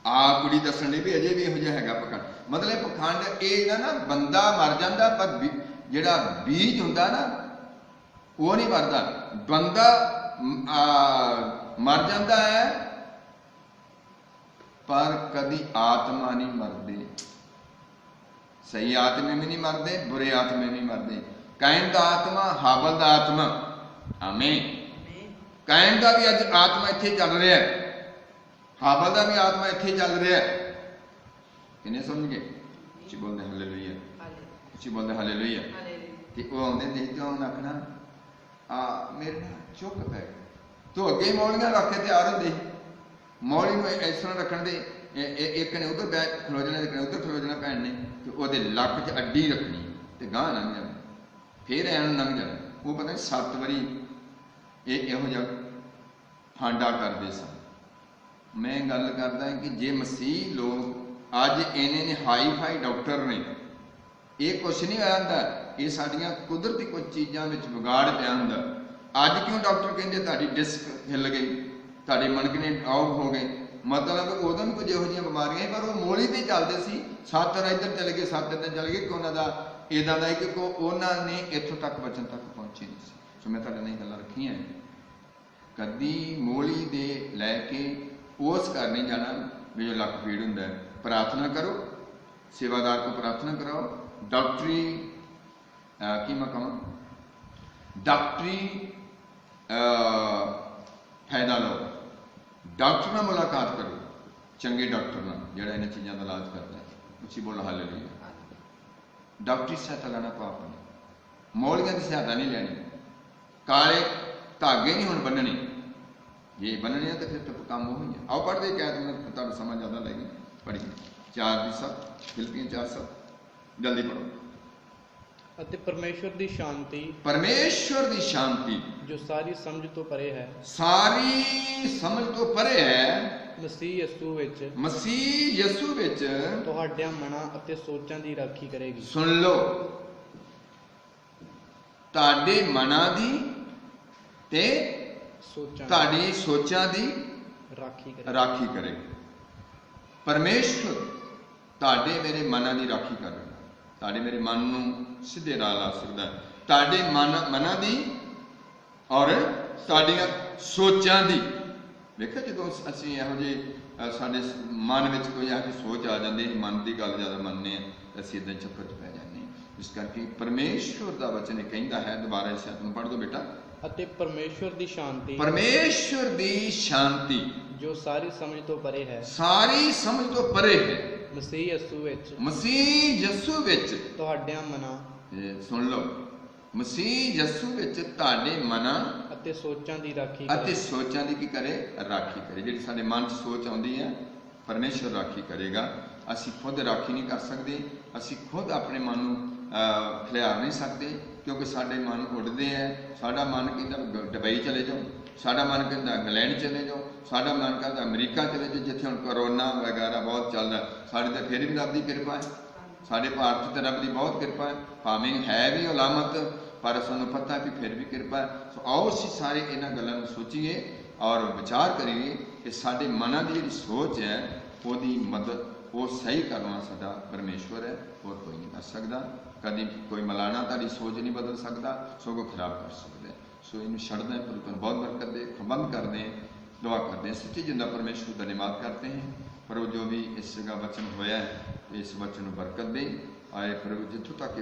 आ कुड़ी दसन लई भी अजे भी इहो जिहा हैगा पखंड। मतलब पखंड ये ना बंदा मर जाता पर जिहड़ा बीज हुंदा ना वो नहीं मरदा, बंदा मर जाता है पर कभी आत्मा नहीं मरती। सही आत्मे भी नहीं मरते, बुरे आत्मे भी मरते। कैन दा आत्मा, हाबल दा आत्मा, आमीन। ਕਾਇਨ ਦਾ ਵੀ ਅੱਜ ਆਤਮਾ ਇੱਥੇ ਚੱਲ ਰਿਹਾ ਹੈ, ਹਾਬਲ ਦਾ ਵੀ ਆਤਮਾ ਇੱਥੇ ਚੱਲ ਰਿਹਾ ਹੈ। ਕਿੰਨੇ ਸਮਝ ਗਏ? ਉੱਚੀ ਬੋਲਦੇ ਹਾਲੇਲੂਇਆ, ਉੱਚੀ ਬੋਲਦੇ ਹਾਲੇਲੂਇਆ। ਤੇ ਉਹ ਆਉਂਦੇ ਨੇ ਤੇ ਉਹਨੇ ਆਖਣਾ ਆ ਮੇਰੇ ਨਾਲ ਚੁੱਪ ਪੈ ਤੂੰ ਅੱਗੇ ਮੌਲੀਆਂ ਰੱਖ ਕੇ ਤਿਆਰ ਹੁੰਦੇ, ਮੌਲੀ ਨੂੰ ਇਸ ਤਰ੍ਹਾਂ ਰੱਖਣ ਦੇ, ਇੱਕ ਨੇ ਉਧਰ ਬੈ ਖਲੋ ਜਾਣਾ, ਇੱਕ ਨੇ ਉਧਰ ਖਲੋ ਜਾਣਾ ਭੈਣ ਨੇ, ਤੇ ਉਹਦੇ ਲੱਕ 'ਚ ਅੱਡੀ ਰੱਖਣੀ ਤੇ ਗਾਂਹ ਲੰਘ ਜਾਣਾ, ਫੇਰ ਐਨ ਲੰਘ ਜਾਣਾ। ਉਹ ਪਤਾ ਨਹੀਂ 7 ਵਾਰੀ ਇਹੋ ਜਿਹਾ ਫਾਂਡਾ ਕਰਦੇ ਸਨ। ਮੈਂ ਗੱਲ ਕਰਦਾ ਕਿ ਜੇ ਮਸੀਹ ਲੋਕ ਅੱਜ ਇੰਨੇ ਨੇ ਹਾਈ ਫਾਈ ਡਾਕਟਰ ਨੇ, ਇਹ ਕੁਛ ਨਹੀਂ ਹੋਇਆ ਹੁੰਦਾ, ਇਹ ਸਾਡੀਆਂ ਕੁਦਰਤੀ ਕੁਝ ਚੀਜ਼ਾਂ ਵਿੱਚ ਵਿਗਾੜ ਪਿਆ ਹੁੰਦਾ। ਅੱਜ ਕਿਉਂ ਡਾਕਟਰ ਕਹਿੰਦੇ ਤੁਹਾਡੀ ਡਿਸਕ ਹਿੱਲ ਗਈ, ਤੁਹਾਡੇ ਮਣਕੇ ਆਊਟ ਹੋ ਗਏ, ਮਤਲਬ ਉਦੋਂ ਵੀ ਕੁਝ ਇਹੋ ਜਿਹੀਆਂ ਬਿਮਾਰੀਆਂ ਸੀ, ਪਰ ਉਹ ਮੋਲੀ ਤੇ ਚੱਲਦੇ ਸੀ। 7 ਇੱਧਰ ਚਲੇ ਗਏ, 7 ਇੱਧਰ ਚਲੇ ਗਏ, ਕਿ ਉਹਨਾਂ ਦਾ ਇੱਦਾਂ ਦਾ ਕਿ ਉਹਨਾਂ ਨੇ ਇੱਥੋਂ ਤੱਕ ਬਚਣ ਤੱਕ ਪਹੁੰਚੇ ਨਹੀਂ ਸੀ। ਸੋ ਮੈਂ ਤੁਹਾਡੇ ਨਾਲ ਗੱਲਾਂ ਰੱਖੀਆਂ, ਕਦੀ ਮੋਲੀ ਦੇ ਲੈ ਕੇ ਉਸ ਘਰ ਨਹੀਂ ਜਾਣਾ ਵੀ ਜੋ ਲੱਕ ਪੀੜ ਹੁੰਦਾ ਹੈ। ਪ੍ਰਾਰਥਨਾ ਕਰੋ, ਸੇਵਾਦਾਰ ਕੋ ਪ੍ਰਾਰਥਨਾ ਕਰਾਓ, ਡਾਕਟਰੀ ਕੀ ਮੈਂ ਕਹਾਂ ਡਾਕਟਰੀ ਫਾਇਦਾ ਲਓ, ਡਾਕਟਰ ਨਾਲ ਮੁਲਾਕਾਤ ਕਰੋ, ਚੰਗੇ ਡਾਕਟਰ ਨਾਲ ਜਿਹੜਾ ਇਹਨਾਂ ਚੀਜ਼ਾਂ ਦਾ ਇਲਾਜ ਕਰਦਾ ਹੈ। ਉੱਚੀ ਬੋਲ ਹਾਲੇਲੂਇਆ। ਡਾਕਟਰੀ ਸਹਾਇਤਾ ਲੈਣਾ ਪਾਪ ਨਹੀਂ, ਮੌਲੀਆਂ ਦੀ ਸਹਾਇਤਾ ਨਹੀਂ ਲੈਣੀ, ਕਾਲੇ ਧਾਗੇ ਨਹੀਂ ਹੁਣ ਬੰਨਣੇ, ਜੇ ਬੰਨਣੇ ਆ ਤਾਂ ਫਿਰ ਤਾਂ ਕੰਮ ਉਹ ਹੀ ਹੈ। ਆਓ ਪੜ੍ਹਦੇ ਕਹਿ ਦਿੰਦਾ, ਤੁਹਾਨੂੰ ਸਮਝ ਜ਼ਿਆਦਾ ਲੱਗੀ। ਪੜ੍ਹੀਏ 4:7 ਫਿਲਿੱਪੀਆਂ 4:7 ਜਲਦੀ ਪੜ੍ਹੋ। ਅਤੇ ਪਰਮੇਸ਼ਵਰ ਦੀ ਸ਼ਾਂਤੀ, ਪਰਮੇਸ਼ਵਰ ਦੀ ਸ਼ਾਂਤੀ ਜੋ ਸਾਰੀ ਸਮਝ ਤੋਂ ਪਰੇ ਹੈ, ਸਾਰੀ ਸਮਝ ਤੋਂ ਪਰੇ ਹੈ, ਮਸੀਹ ਯਿਸੂ ਵਿੱਚ, ਮਸੀਹ ਯਿਸੂ ਵਿੱਚ ਤੁਹਾਡਿਆਂ ਮਨਾਂ ਅਤੇ ਸੋਚਾਂ ਦੀ ਰਾਖੀ ਕਰੇਗੀ। ਸੁਣ ਲਓ, ਤੁਹਾਡੇ ਮਨਾਂ ਦੀ ਤੇ ਤੁਹਾਡੀ ਸੋਚਾਂ ਦੀ ਰਾਖੀ ਕਰੇਗੀ। ਪਰਮੇਸ਼ਵਰ ਤੁਹਾਡੇ ਮੇਰੇ ਮਨਾਂ ਦੀ ਰਾਖੀ ਕਰੇਗਾ, ਤੁਹਾਡੇ ਮੇਰੇ ਮਨ ਨੂੰ ਸਿੱਧੇ ਰਾਹ ਲਾ ਸਕਦਾ, ਤੁਹਾਡੇ ਮਨਾਂ ਦੀ ਔਰ ਤੁਹਾਡੀਆਂ ਸੋਚਾਂ ਦੀ। ਵੇਖੋ ਜਦੋਂ ਅਸੀਂ ਇਹੋ ਜਿਹੇ ਸਾਡੇ ਮਨ ਵਿੱਚ ਕੋਈ ਇਹੋ ਜਿਹੀ ਸੋਚ ਆ ਜਾਂਦੀ, ਮਨ ਦੀ ਗੱਲ ਜ਼ਿਆਦਾ ਮੰਨਦੇ ਹਾਂ, ਅਸੀਂ ਇੱਦਾਂ ਚੱਕਰ 'ਚ ਪੈ ਜਾਂਦੇ ਹਾਂ। ਇਸ ਕਰਕੇ ਪਰਮੇਸ਼ਵਰ ਦਾ ਵਚਨ ਕਹਿੰਦਾ ਹੈ, ਦੁਬਾਰਾ ਇਸ ਨੂੰ ਪੜ੍ਹ ਦਿਓ ਬੇਟਾ। ਅਤੇ ਪਰਮੇਸ਼ਵਰ ਦੀ ਸ਼ਾਂਤੀ, ਪਰਮੇਸ਼ਵਰ ਦੀ ਸ਼ਾਂਤੀ ਜੋ ਸਾਰੀ ਸਮਝ ਤੋਂ ਪਰੇ ਹੈ, ਸਾਰੀ ਸਮਝ ਤੋਂ ਪਰੇ ਹੈ, ਮਸੀਹ ਯਿਸੂ ਵਿੱਚ, ਮਸੀਹ ਯਿਸੂ ਵਿੱਚ ਤੁਹਾਡਿਆਂ ਮਨਾਂ, ਸੁਣ ਲਓ, ਮਸੀਹ ਯਿਸੂ ਵਿੱਚ ਤੁਹਾਡੇ ਮਨਾਂ ਅਤੇ ਸੋਚਾਂ ਦੀ ਰਾਖੀ, ਅਤੇ ਸੋਚਾਂ ਦੀ ਕੀ ਕਰੇ? ਰਾਖੀ ਕਰੇ। ਜਿਹੜੀ ਸਾਡੇ ਮਨ 'ਚ ਸੋਚ ਆਉਂਦੀ ਹੈ, ਪਰਮੇਸ਼ਵਰ ਰਾਖੀ ਕਰੇਗਾ। ਅਸੀਂ ਖੁਦ ਰਾਖੀ ਨਹੀਂ ਕਰ ਸਕਦੇ, ਅਸੀਂ ਖੁਦ ਆਪਣੇ ਮਨ ਨੂੰ ਖਿਲਾਰ ਨਹੀਂ ਸਕਦੇ, ਕਿਉਂਕਿ ਸਾਡੇ ਮਨ ਉੱਡਦੇ ਹੈ। ਸਾਡਾ ਮਨ ਕਹਿੰਦਾ ਦੁਬਈ ਚਲੇ ਜਾਓ, ਸਾਡਾ ਮਨ ਕਹਿੰਦਾ ਇੰਗਲੈਂਡ ਚਲੇ ਜਾਓ, ਸਾਡਾ ਮਨ ਕਹਿੰਦਾ ਅਮਰੀਕਾ ਚਲੇ ਜਾਓ, ਜਿੱਥੇ ਹੁਣ ਕਰੋਨਾ ਵਗੈਰਾ ਬਹੁਤ ਚੱਲਦਾ। ਸਾਡੇ ਤਾਂ ਫਿਰ ਵੀ ਰੱਬ ਦੀ ਕਿਰਪਾ ਹੈ, ਸਾਡੇ ਭਾਰਤ 'ਤੇ ਰੱਬ ਦੀ ਬਹੁਤ ਕਿਰਪਾ ਹੈ, ਭਾਵੇਂ ਹੈ ਵੀ ਉਲਾਮਤ, ਪਰ ਸਾਨੂੰ ਪਤਾ ਵੀ ਫਿਰ ਵੀ ਕਿਰਪਾ ਹੈ। ਸੋ ਆਓ ਅਸੀਂ ਸਾਰੇ ਇਹਨਾਂ ਗੱਲਾਂ ਨੂੰ ਸੋਚੀਏ ਔਰ ਵਿਚਾਰ ਕਰੀਏ ਕਿ ਸਾਡੇ ਮਨਾਂ ਦੀ ਜਿਹੜੀ ਸੋਚ ਹੈ, ਉਹਦੀ ਮਦਦ ਉਹ ਸਹੀ ਕਰਨਾ ਸਾਡਾ ਪਰਮੇਸ਼ਵਰ ਹੈ, ਹੋਰ ਕੋਈ ਨਹੀਂ ਕਰ ਸਕਦਾ। ਕਦੀ ਕੋਈ ਮਲਾਣਾ ਤੁਹਾਡੀ ਸੋਚ ਨਹੀਂ ਬਦਲ ਸਕਦਾ, ਸਗੋਂ ਖਰਾਬ ਕਰ ਸਕਦਾ। ਸੋ ਇਹਨੂੰ ਛੱਡਦੇ हैं, प्रभु बहुत बरकत दे, बंद कर दें, दुआ करते हैं। सच्ची जिंदा परमेश्वर धन्यवाद करते हैं प्रभु, जो भी इस जगह वचन होया है, इस वचन को बरकत दे। आए प्रभु जितों तक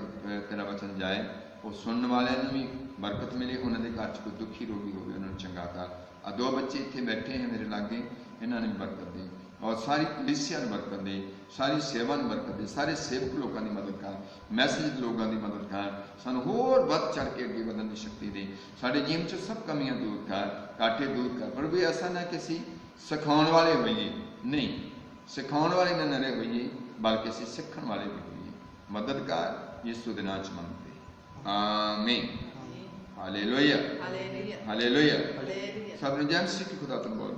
तेरा वचन जाए, वो सुनने वाले भी बरकत मिले, उन्होंने घर च कोई दुखी रोगी हो, उन्होंने चंगा कर। आ 2 बच्चे इतने बैठे हैं मेरे लागे, इन्होंने भी बरकत दे, और सारी कलीसिया ने बरकत दे, सारी सेवा ने बरकत दे, सारे सेवक लोगों की मदद कर, मैसेज लोगों की मदद कर, सानू होर वध चढ़ के अगे वधन की शक्ति दे, साडे जीवन च सब कमियां दूर कर, काटे दूर कर प्रभु। ऐसा ना कि असीं सिखाउण वाले होइए, नहीं सिखाउण वाले ना होइए, बल्कि असीं सीखण वाले भी होइए। मदद कर यीशु दे नाम च मंगते, आमीन, हालेलुया, हालेलुया। सब ने जय मसीह की खुदा तुम बोल।